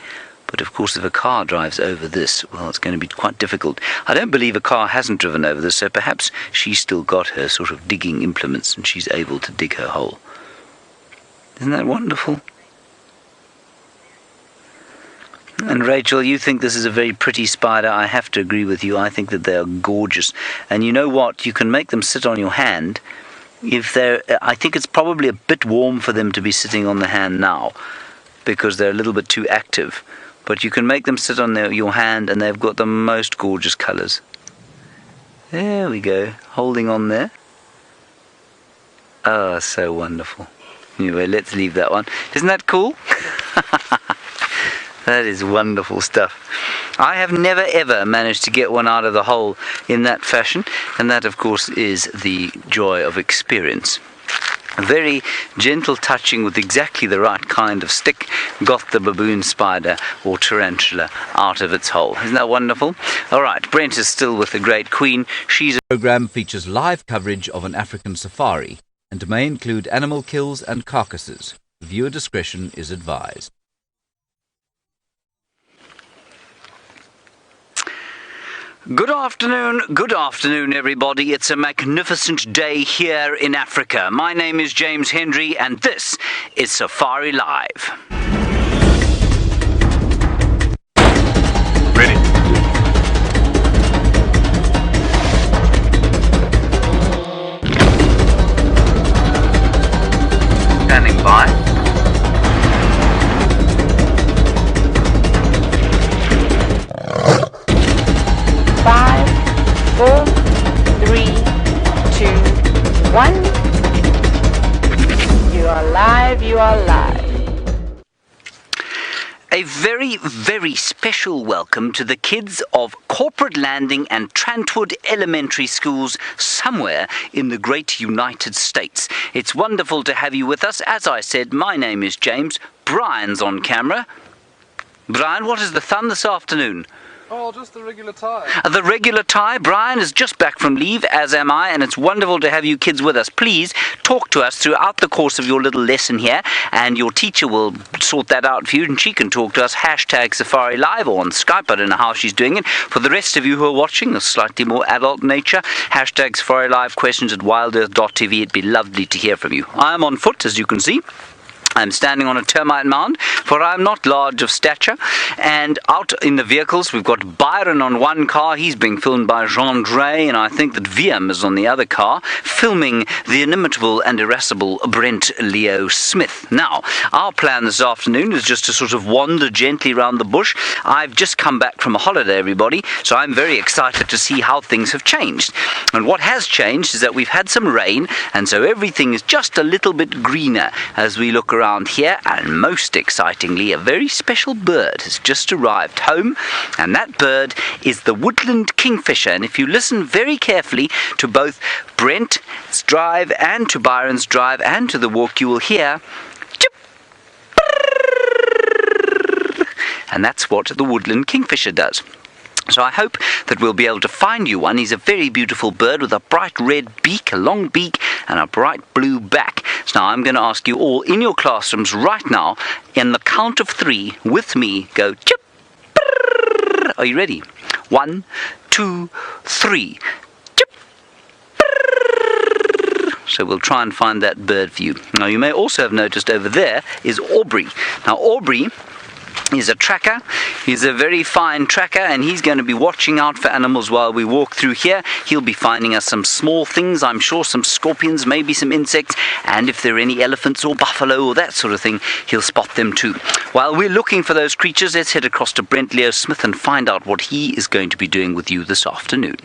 But of course, if a car drives over this, well, it's going to be quite difficult. I don't believe a car hasn't driven over this, so perhaps she's still got her sort of digging implements and she's able to dig her hole. Isn't that wonderful? And Rachel, you think this is a very pretty spider. I have to agree with you. I think that they are gorgeous. And you know what? You can make them sit on your hand. I think it's probably a bit warm for them to be sitting on the hand now, because they're a little bit too active. But you can make them sit on your hand, and they've got the most gorgeous colours. There we go, holding on there. Oh, so wonderful. Anyway, let's leave that one. Isn't that cool? That is wonderful stuff. I have never ever managed to get one out of the hole in that fashion, and that of course is the joy of experience. A very gentle touching with exactly the right kind of stick got the baboon spider or tarantula out of its hole. Isn't that wonderful? Alright, Brent is still with the great queen. The program features live coverage of an African safari and may include animal kills and carcasses. Viewer discretion is advised. Good afternoon everybody. It's a magnificent day here in Africa. My name is James Hendry and this is Safari Live. Ready. Standing by. Five, 4, 3, 2, 1. You are live, you are live. A very, very special welcome to the kids of Corporate Landing and Trantwood Elementary Schools somewhere in the great United States. It's wonderful to have you with us. As I said, my name is James. Brian's on camera. Brian, what is the fun this afternoon? Oh, just the regular tie. The regular tie. Brian is just back from leave, as am I, and it's wonderful to have you kids with us. Please talk to us throughout the course of your little lesson here, and your teacher will sort that out for you, and she can talk to us, #Safari Live, or on Skype. I don't know how she's doing it. For the rest of you who are watching, a slightly more adult nature, #Safari Live, questions at WildEarthTV. It'd be lovely to hear from you. I am on foot, as you can see. I'm standing on a termite mound, for I am not large of stature. And out in the vehicles, we've got Byron on one car. He's being filmed by Jean-Dre, and I think that VM is on the other car, filming the inimitable and irascible Brent Leo Smith. Now, our plan this afternoon is just to sort of wander gently around the bush. I've just come back from a holiday, everybody, so I'm very excited to see how things have changed. And what has changed is that we've had some rain, and so everything is just a little bit greener as we look around here, and most excitingly, a very special bird has just arrived home, and that bird is the woodland kingfisher. And if you listen very carefully to both Brent's drive and to Byron's drive and to the walk, you will hear chip, and that's what the woodland kingfisher does. So I hope that we'll be able to find you one. He's a very beautiful bird with a bright red beak, a long beak, and a bright blue back. So now I'm going to ask you all in your classrooms right now, in the count of 3, with me, go chip. Are you ready? 1, 2, 3. Chip. So we'll try and find that bird for you. Now you may also have noticed over there is Aubrey. Now Aubrey is a tracker. He's a very fine tracker, and he's going to be watching out for animals while we walk through here. He'll be finding us some small things, I'm sure, some scorpions, maybe some insects, and if there are any elephants or buffalo or that sort of thing, he'll spot them too. While we're looking for those creatures, let's head across to Brent Leo Smith and find out what he is going to be doing with you this afternoon.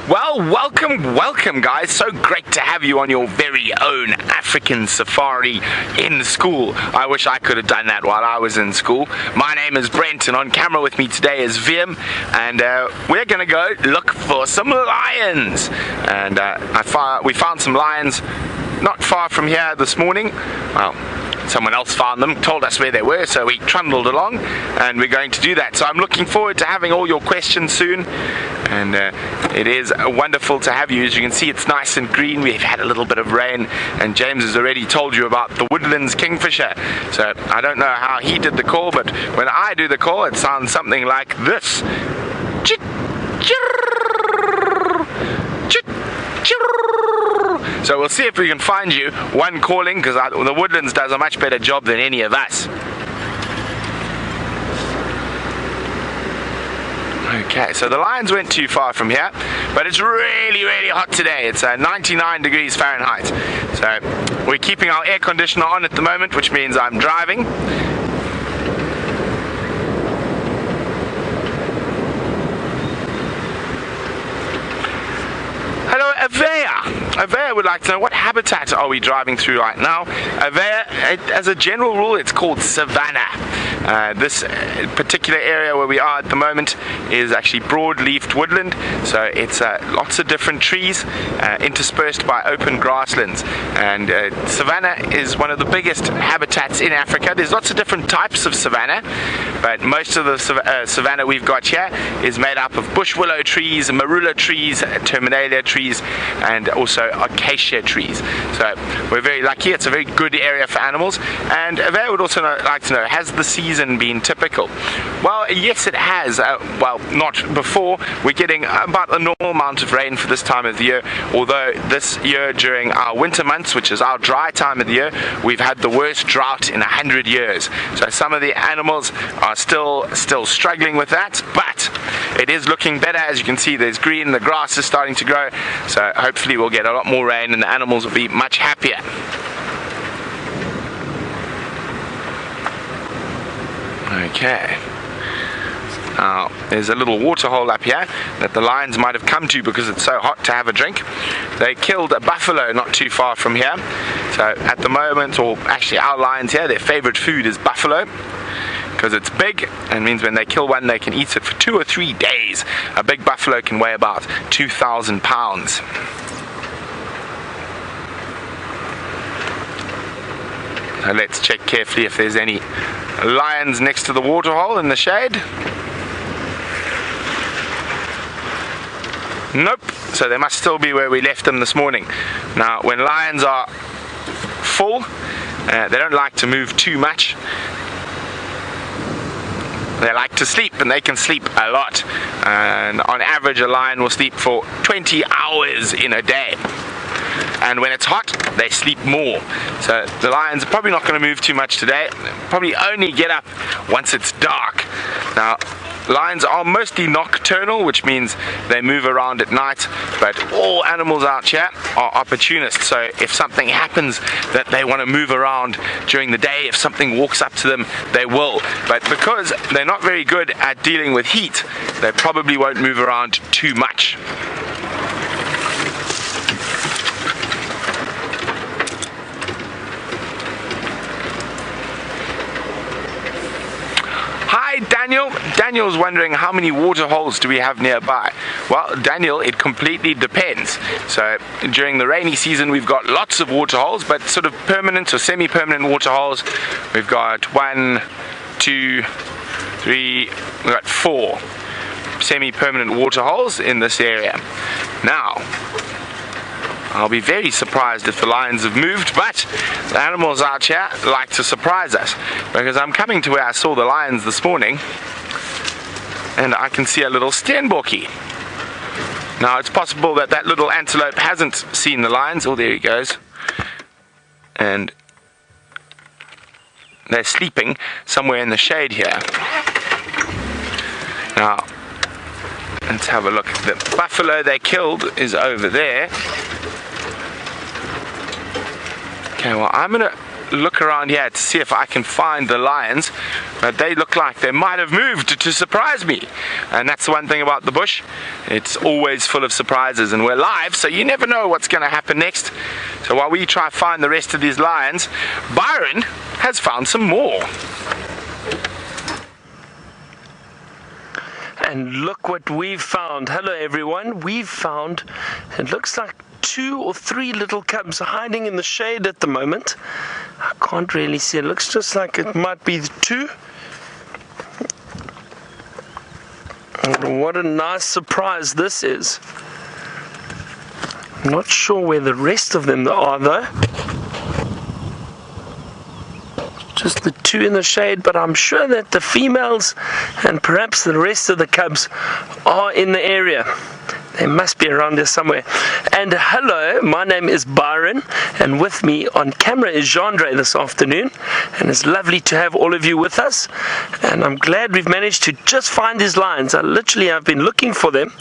Well, welcome guys. So great to have you on your very own African safari in school. I wish I could have done that while I was in school. My name is Brent and on camera with me today is Vim, and we're gonna go look for some lions. And we found some lions not far from here this morning. Well, someone else found them, told us where they were, so we trundled along and we're going to do that. So I'm looking forward to having all your questions soon, and it is wonderful to have you. As you can see, it's nice and green. We've had a little bit of rain, and James has already told you about the woodlands kingfisher. So I don't know how he did the call, but when I do the call it sounds something like this. So we'll see if we can find you one calling, because the woodlands does a much better job than any of us. Okay, so the lions went too far from here, but it's really hot today. It's 99 degrees Fahrenheit. So we're keeping our air conditioner on at the moment, which means I'm driving. Hello, Avea would like to know, what habitat are we driving through right now? Avea, as a general rule, it's called savanna. This particular area where we are at the moment is actually broad-leafed woodland, so it's lots of different trees interspersed by open grasslands. And savanna is one of the biggest habitats in Africa. There's lots of different types of savanna, but most of the savanna we've got here is made up of bush willow trees, marula trees, terminalia trees, and also acacia trees. So we're very lucky. It's a very good area for animals. And Avea would also like to know, has the season been typical? Well, yes, it has. Well, not before. We're getting about a normal amount of rain for this time of the year, although this year during our winter months, which is our dry time of the year, we've had the worst drought in 100 years. So some of the animals are still struggling with that, but it is looking better. As you can see, there's green, the grass is starting to grow, so hopefully we'll get a lot more rain and the animals will be much happier. Okay. Now, there's a little water hole up here that the lions might have come to because it's so hot to have a drink. They killed a buffalo not too far from here. So at the moment, or actually our lions here, their favorite food is buffalo, because it's big and means when they kill one they can eat it for 2 or 3 days. A big buffalo can weigh about 2,000 pounds. So let's check carefully if there's any lions next to the waterhole in the shade. Nope, so they must still be where we left them this morning. Now, when lions are full, they don't like to move too much. They like to sleep, and they can sleep a lot. And on average, a lion will sleep for 20 hours in a day. And when it's hot, they sleep more. So the lions are probably not going to move too much today. Probably only get up once it's dark. Now, lions are mostly nocturnal, which means they move around at night, but all animals out here are opportunists. So if something happens that they want to move around during the day, if something walks up to them, they will. But because they're not very good at dealing with heat, they probably won't move around too much. Hi Daniel. Daniel's wondering how many water holes do we have nearby. Well, Daniel, it completely depends. So during the rainy season we've got lots of water holes, but sort of permanent or semi-permanent water holes we've got 1, 2, 3, we've got 4 semi-permanent water holes in this area. Now, I'll be very surprised if the lions have moved, but the animals out here like to surprise us, because I'm coming to where I saw the lions this morning and I can see a little steenbokkie. Now it's possible that that little antelope hasn't seen the lions. Oh, there he goes. And they're sleeping somewhere in the shade here. Now, let's have a look. The buffalo they killed is over there. Okay, well, I'm going to look around here to see if I can find the lions, but they look like they might have moved to surprise me. And that's the one thing about the bush, it's always full of surprises, and we're live, so you never know what's going to happen next. So while we try to find the rest of these lions, Byron has found some more. And look what we've found. Hello everyone, we've found, it looks like 2 or 3 little cubs hiding in the shade at the moment. I can't really see, it looks just like it might be 2. And what a nice surprise this is. I'm not sure where the rest of them are though. Just the 2 in the shade, but I'm sure that the females and perhaps the rest of the cubs are in the area. They must be around there somewhere. And hello, my name is Byron, and with me on camera is Jandre this afternoon, and it's lovely to have all of you with us. And I'm glad we've managed to just find these lions. I've been looking for them,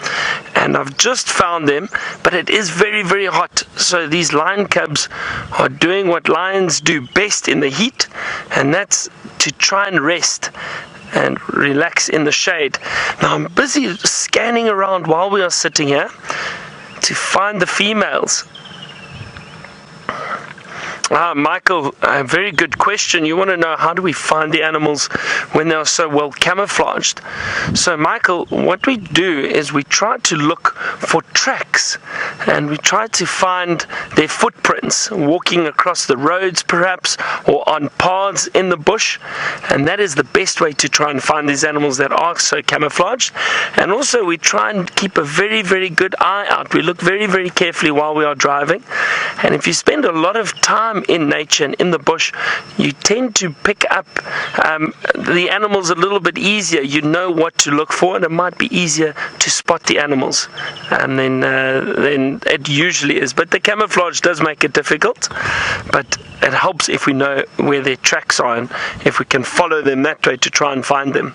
and I've just found them, but it is very, very hot. So these lion cubs are doing what lions do best in the heat, and that's to try and rest and relax in the shade. Now I'm busy scanning around while we are sitting here to find the females. Michael, a very good question. You want to know how do we find the animals when they are so well camouflaged? So Michael, what we do is we try to look for tracks, and we try to find their footprints walking across the roads perhaps, or on paths in the bush, and that is the best way to try and find these animals that are so camouflaged. And also we try and keep a very, very good eye out. We look very, very carefully while we are driving, and if you spend a lot of time in nature and in the bush, you tend to pick up the animals a little bit easier. You know what to look for, and it might be easier to spot the animals, and then it usually is. But the camouflage does make it difficult, but it helps if we know where their tracks are, and if we can follow them that way to try and find them.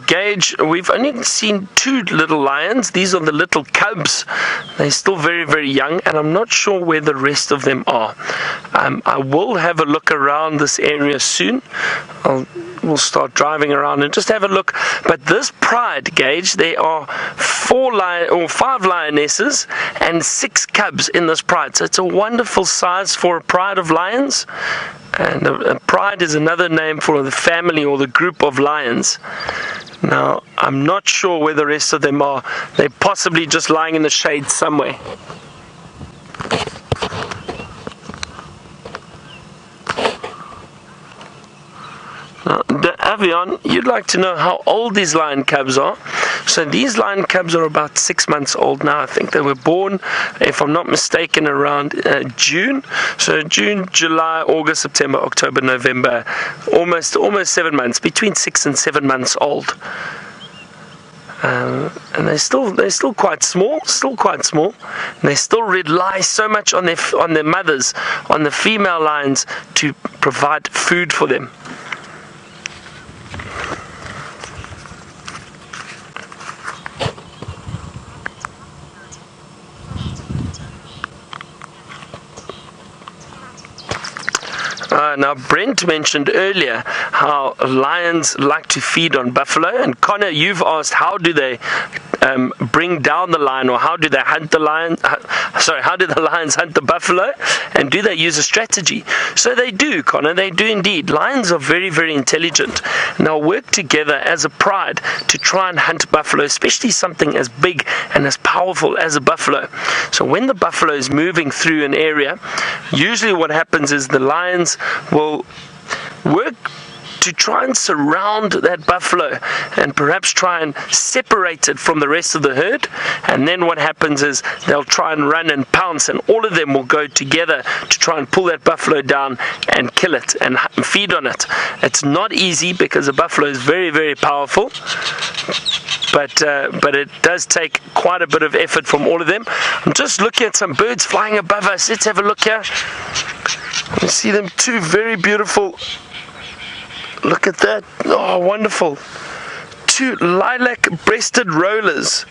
Gage, we've only seen 2 little lions. These are the little cubs. They're still very, very young, and I'm not sure where the rest of them are. I will have a look around this area soon. We'll start driving around and just have a look. But this pride, Gage, there are 5 lionesses and 6 cubs in this pride. So it's a wonderful size for a pride of lions. And a pride is another name for the family or the group of lions. Now, I'm not sure where the rest of them are. They're possibly just lying in the shade somewhere. Now, Avion, you'd like to know how old these lion cubs are. So these lion cubs are about 6 months old now. I think they were born, if I'm not mistaken, around June. So June, July, August, September, October, November. Almost 7 months, between 6 and 7 months old. And they're still quite small, And they still rely so much on their mothers, on the female lions, to provide food for them. Now, Brent mentioned earlier how lions like to feed on buffalo, and Connor, you've asked how do they bring down the lion, or how do they hunt the lion? How do the lions hunt the buffalo, and do they use a strategy? So they do, Connor. They do indeed. Lions are very, very intelligent, and they'll work together as a pride to try and hunt buffalo, especially something as big and as powerful as a buffalo. So when the buffalo is moving through an area, usually what happens is the lions will work to try and surround that buffalo and perhaps try and separate it from the rest of the herd. And then what happens is they'll try and run and pounce, and all of them will go together to try and pull that buffalo down and kill it and feed on it. It's not easy because a buffalo is very, very powerful, but it does take quite a bit of effort from all of them. I'm just looking at some birds flying above us. Let's have a look here. You see them, two very beautiful. Look at that. Oh, wonderful. Two lilac breasted rollers.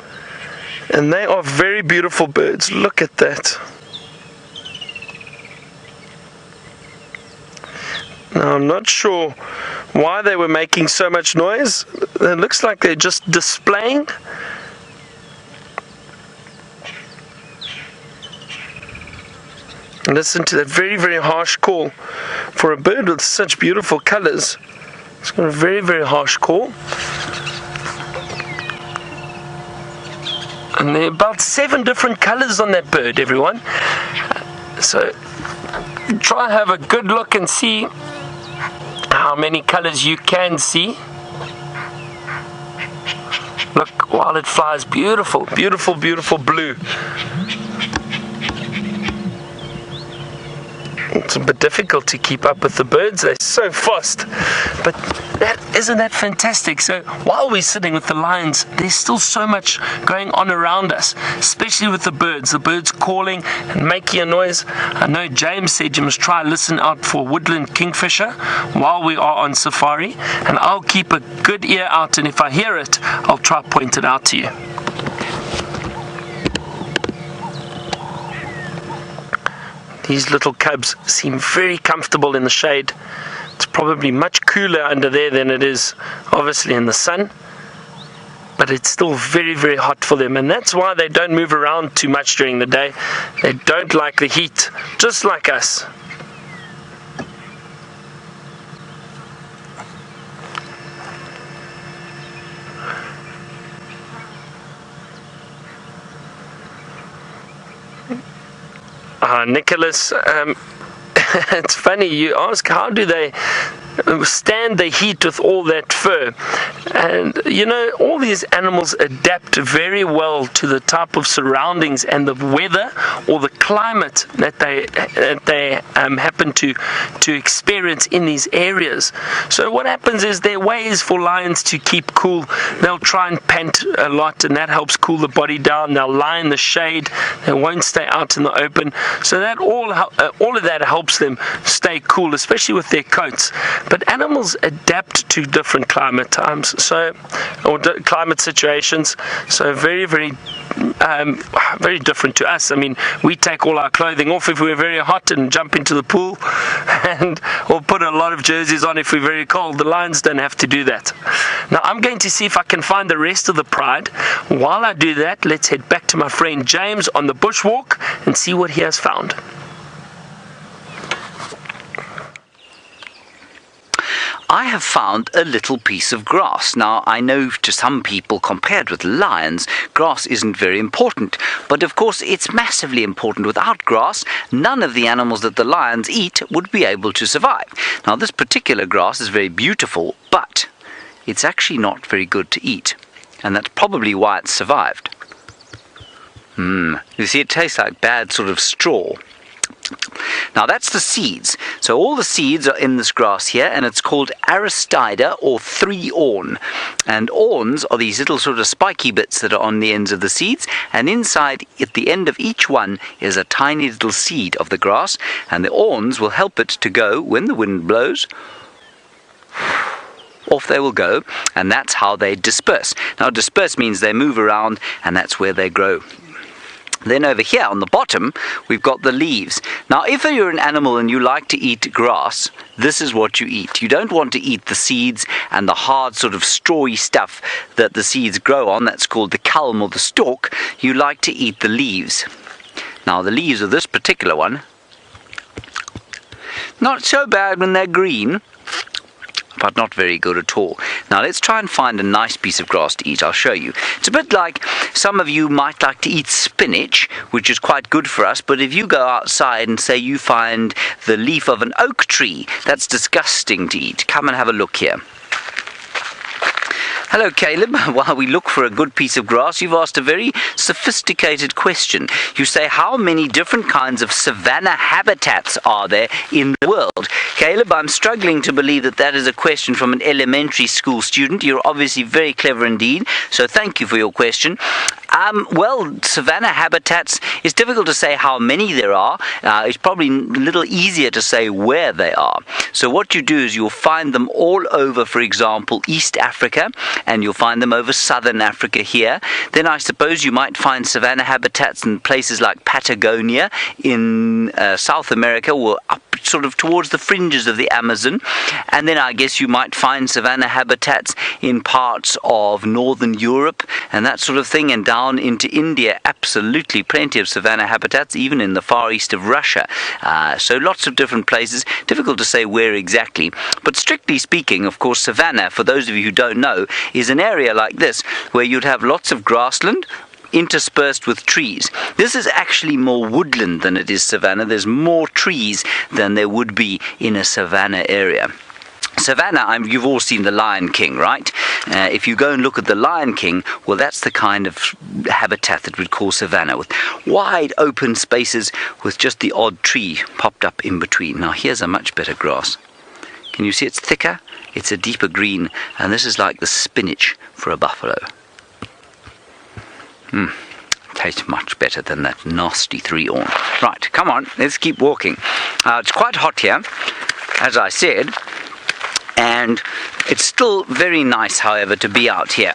And they are very beautiful birds. Look at that. Now, I'm not sure why they were making so much noise. It looks like they're just displaying. Listen to that very, very harsh call. For a bird with such beautiful colors, it's got a very, very harsh call. And there are about 7 different colors on that bird, everyone. So try have a good look and see how many colors you can see. Look, while it flies, beautiful, beautiful, beautiful blue. It's a bit difficult to keep up with the birds. They're so fast. But isn't that fantastic? So while we're sitting with the lions, there's still so much going on around us, especially with the birds. The birds calling and making a noise. I know James said you must try listen out for woodland kingfisher while we are on safari. And I'll keep a good ear out, and if I hear it, I'll try to point it out to you. These little cubs seem very comfortable in the shade. It's probably much cooler under there than it is obviously in the sun. But it's still very, very hot for them. And that's why they don't move around too much during the day. They don't like the heat, just like us. Nicholas, it's funny you ask, how do they stand the heat with all that fur? And you know, all these animals adapt very well to the type of surroundings and the weather or the climate that they happen to experience in these areas. So what happens is there are ways for lions to keep cool. They'll try and pant a lot, and that helps cool the body down. They'll lie in the shade. They won't stay out in the open. So that all of that helps them stay cool, especially with their coats. But animals adapt to different climate times, or climate situations. So very, very, very different to us. I mean, we take all our clothing off if we're very hot and jump into the pool, or put a lot of jerseys on if we're very cold. The lions don't have to do that. Now, I'm going to see if I can find the rest of the pride. While I do that, let's head back to my friend James on the bushwalk and see what he has found. I have found a little piece of grass. Now, I know to some people, compared with lions, grass isn't very important. But of course, it's massively important. Without grass, none of the animals that the lions eat would be able to survive. Now, this particular grass is very beautiful, but it's actually not very good to eat. And that's probably why it survived. You see, it tastes like bad sort of straw. Now that's the seeds. So all the seeds are in this grass here, and it's called Arathusa or 3-awn. And awns are these little sort of spiky bits that are on the ends of the seeds, and inside at the end of each one is a tiny little seed of the grass, and the awns will help it to go when the wind blows. Off they will go, and that's how they disperse. Now disperse means they move around, and that's where they grow. Then over here on the bottom, we've got the leaves. Now, if you're an animal and you like to eat grass, this is what you eat. You don't want to eat the seeds and the hard sort of strawy stuff that the seeds grow on. That's called the culm or the stalk. You like to eat the leaves. Now, the leaves of this particular one, not so bad when they're green, but not very good at all. Now let's try and find a nice piece of grass to eat. I'll show you. It's a bit like some of you might like to eat spinach, which is quite good for us, but if you go outside and say you find the leaf of an oak tree, that's disgusting to eat. Come and have a look here. Hello, Caleb. While we look for a good piece of grass, you've asked a very sophisticated question. You say, how many different kinds of savanna habitats are there in the world? Caleb, I'm struggling to believe that that is a question from an elementary school student. You're obviously very clever indeed, so thank you for your question. Well, savanna habitats, it's difficult to say how many there are. It's probably a little easier to say where they are. So what you do is you'll find them all over, for example, East Africa, and you'll find them over southern Africa here. Then I suppose you might find savanna habitats in places like Patagonia in South America, or up sort of towards the fringes of the Amazon. And then I guess you might find savanna habitats in parts of northern Europe and that sort of thing, and down into India, absolutely plenty of savanna habitats, even in the far east of Russia. So lots of different places, difficult to say where exactly. But strictly speaking, of course, savanna, for those of you who don't know, is an area like this where you'd have lots of grassland interspersed with trees. This is actually more woodland than it is savanna. There's more trees than there would be in a savanna area. Savanna, you've all seen The Lion King, right? If you go and look at The Lion King, well, that's the kind of habitat that we'd call savanna, with wide open spaces with just the odd tree popped up in between. Now, here's a much better grass. Can you see it's thicker? It's a deeper green, and this is like the spinach for a buffalo. Tastes much better than that nasty 3-horn. Right, come on, let's keep walking. It's quite hot here, as I said, and it's still very nice, however, to be out here.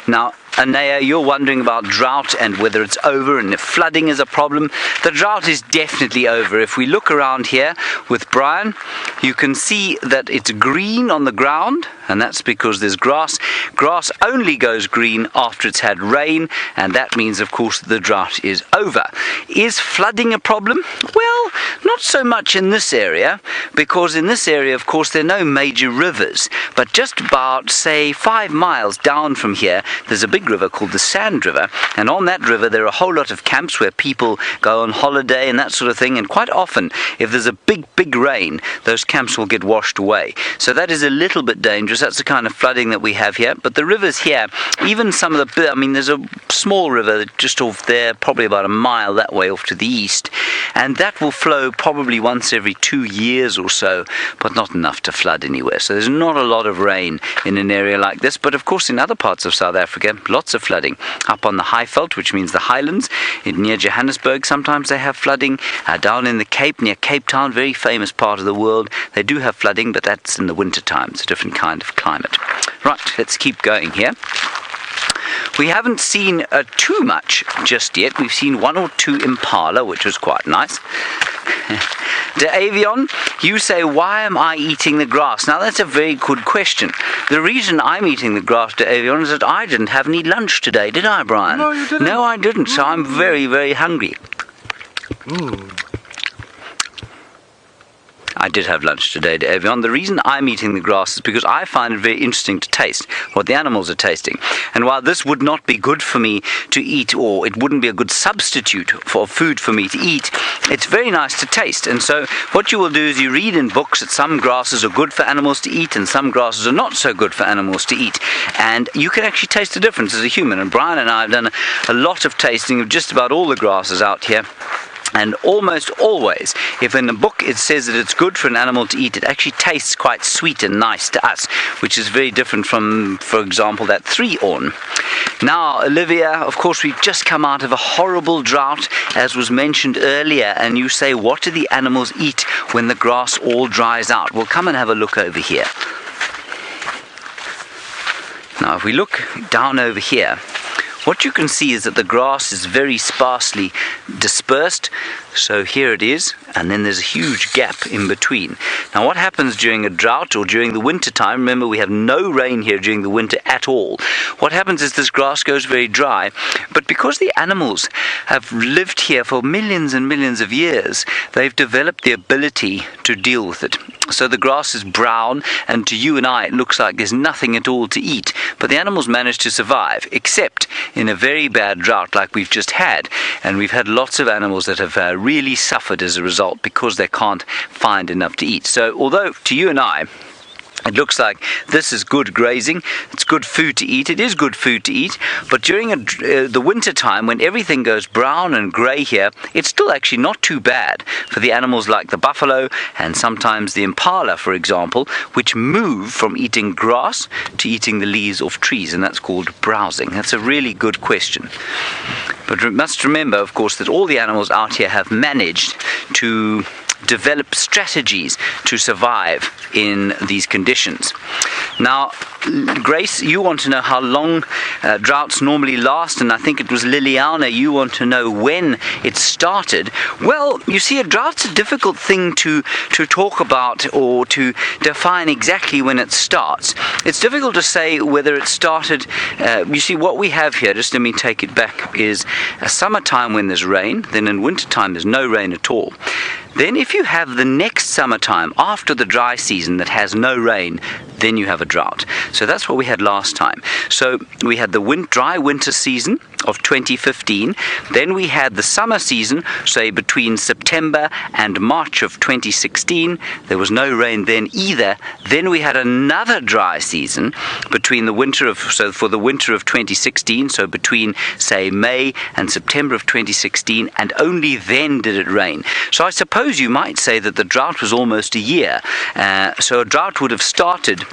Now, Anaya, you're wondering about drought and whether it's over and if flooding is a problem. The drought is definitely over. If we look around here with Brian, you can see that it's green on the ground, and that's because there's grass. Grass only goes green after it's had rain, and that means, of course, the drought is over. Is flooding a problem? Well, not so much in this area, because in this area, of course, there are no major rivers. But just about, say, 5 miles down from here, there's a big river called the Sand River, and on that river there are a whole lot of camps where people go on holiday and that sort of thing, and quite often, if there's a big rain, those camps will get washed away. So that is a little bit dangerous. That's the kind of flooding that we have here. But the rivers here, even some of the, there's a small river just off there, probably about a mile that way off to the east, and that will flow probably once every 2 years or so, but not enough to flood anywhere. So there's not a lot of rain in an area like this. But of course, in other parts of South Africa, lots of flooding. Up on the Highveld, which means the highlands, near Johannesburg, sometimes they have flooding. Down in the Cape, near Cape Town, very famous part of the world, they do have flooding, but that's in the winter time. It's a different kind of climate. Right, let's keep going here. We haven't seen too much just yet. We've seen 1 or 2 impala, which was quite nice. De Avion, you say, why am I eating the grass? Now, that's a very good question. The reason I'm eating the grass, De Avion, is that I didn't have any lunch today, did I, Brian? No, you didn't. No, I didn't, so I'm very, very hungry. I did have lunch today, De Avion. The reason I'm eating the grass is because I find it very interesting to taste what the animals are tasting. And while this would not be good for me to eat, or it wouldn't be a good substitute for food for me to eat, it's very nice to taste. And so what you will do is you read in books that some grasses are good for animals to eat and some grasses are not so good for animals to eat. And you can actually taste the difference as a human. And Brian and I have done a lot of tasting of just about all the grasses out here. And almost always, if in a book it says that it's good for an animal to eat, it actually tastes quite sweet and nice to us, which is very different from, for example, that 3-horn. Now, Olivia, of course, we've just come out of a horrible drought, as was mentioned earlier, and you say, what do the animals eat when the grass all dries out? Well, come and have a look over here. Now, if we look down over here, what you can see is that the grass is very sparsely dispersed. So here it is, and then there's a huge gap in between. Now what happens during a drought or during the winter time, remember we have no rain here during the winter at all. What happens is this grass goes very dry, but because the animals have lived here for millions and millions of years, they've developed the ability to deal with it. So the grass is brown, and to you and I it looks like there's nothing at all to eat, but the animals manage to survive, except in a very bad drought like we've just had, and we've had lots of animals that have really suffered as a result because they can't find enough to eat. So although to you and I it looks like this is good grazing, it's good food to eat, it is good food to eat, but during the winter time when everything goes brown and grey here, it's still actually not too bad for the animals like the buffalo and sometimes the impala, for example, which move from eating grass to eating the leaves off trees, and that's called browsing. That's a really good question. But we must remember, of course, that all the animals out here have managed to develop strategies to survive in these conditions. Now, Grace, you want to know how long droughts normally last, and I think it was Liliana, you want to know when it started. Well, you see, a drought's a difficult thing to talk about or to define exactly when it starts. It's difficult to say whether it started, you see, what we have here, just let me take it back, is a summertime when there's rain, then in wintertime there's no rain at all. Then if you have the next summertime after the dry season that has no rain, then you have a drought. So that's what we had last time. So we had the dry winter season of 2015. Then we had the summer season, say between September and March of 2016. There was no rain then either. Then we had another dry season between the winter of, so for the winter of 2016, so between say May and September of 2016, and only then did it rain. So I suppose you might say that the drought was almost a year. So a drought would have started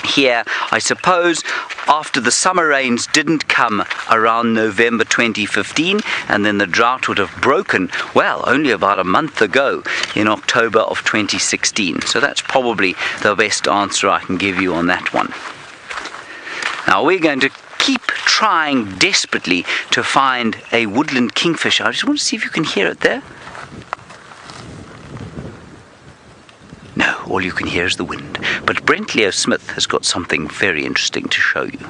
here, I suppose, after the summer rains didn't come around November 2015, and then the drought would have broken, well, only about a month ago in October of 2016. So that's probably the best answer I can give you on that one. Now we're going to keep trying desperately to find a woodland kingfisher. I just want to see if you can hear it there. No, all you can hear is the wind. But Brent Leo Smith has got something very interesting to show you.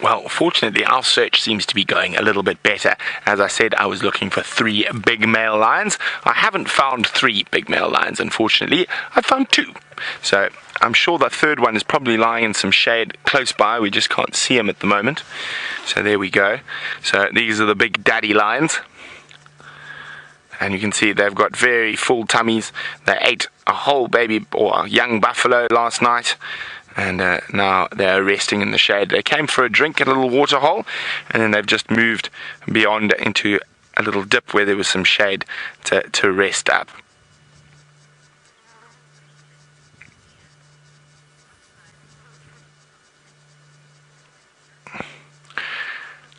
Well, fortunately, our search seems to be going a little bit better. As I said, I was looking for 3 big male lions. I haven't found 3 big male lions, unfortunately. I've found 2. So I'm sure the third one is probably lying in some shade close by. We just can't see him at the moment. So there we go. So these are the big daddy lions. And you can see they've got very full tummies. They ate a whole baby or a young buffalo last night. And now they're resting in the shade. They came for a drink at a little water hole, and then they've just moved beyond into a little dip where there was some shade to rest up.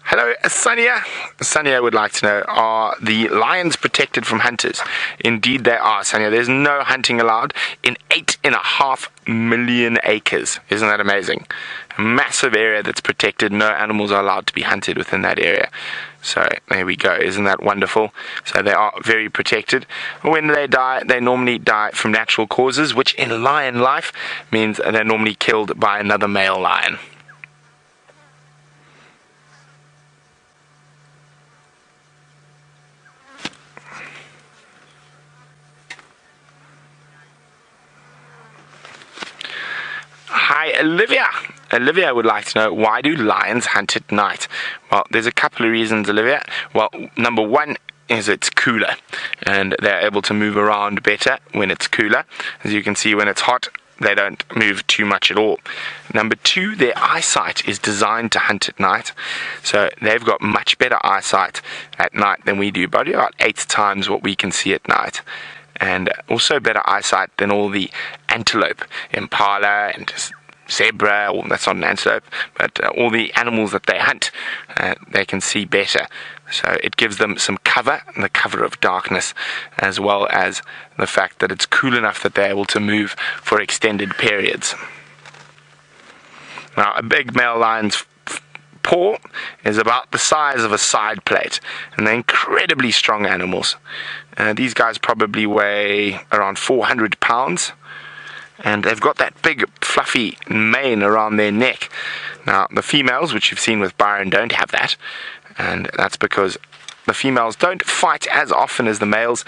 Hello, Sonia. Sonia would like to know, are the lions protected from hunters? Indeed they are, Sonia. There's no hunting allowed in 8.5 million acres. Isn't that amazing? A massive area that's protected. No animals are allowed to be hunted within that area. So there we go. Isn't that wonderful? So they are very protected. When they die, they normally die from natural causes, which in lion life means they're normally killed by another male lion. Hi, Olivia. Olivia would like to know, why do lions hunt at night? Well, there's a couple of reasons, Olivia. Well, number one is it's cooler, and they're able to move around better when it's cooler. As you can see, when it's hot, they don't move too much at all. Number two, their eyesight is designed to hunt at night. So they've got much better eyesight at night than we do, probably about 8 times what we can see at night. And also better eyesight than all the antelope, impala and zebra, or that's not an antelope, but all the animals that they hunt, they can see better. So it gives them some cover, the cover of darkness, as well as the fact that it's cool enough that they're able to move for extended periods. Now, a big male lion's paw is about the size of a side plate, and they're incredibly strong animals. These guys probably weigh around 400 pounds, and they've got that big fluffy mane around their neck. Now, the females, which you've seen with Byron, don't have that, and that's because the females don't fight as often as the males.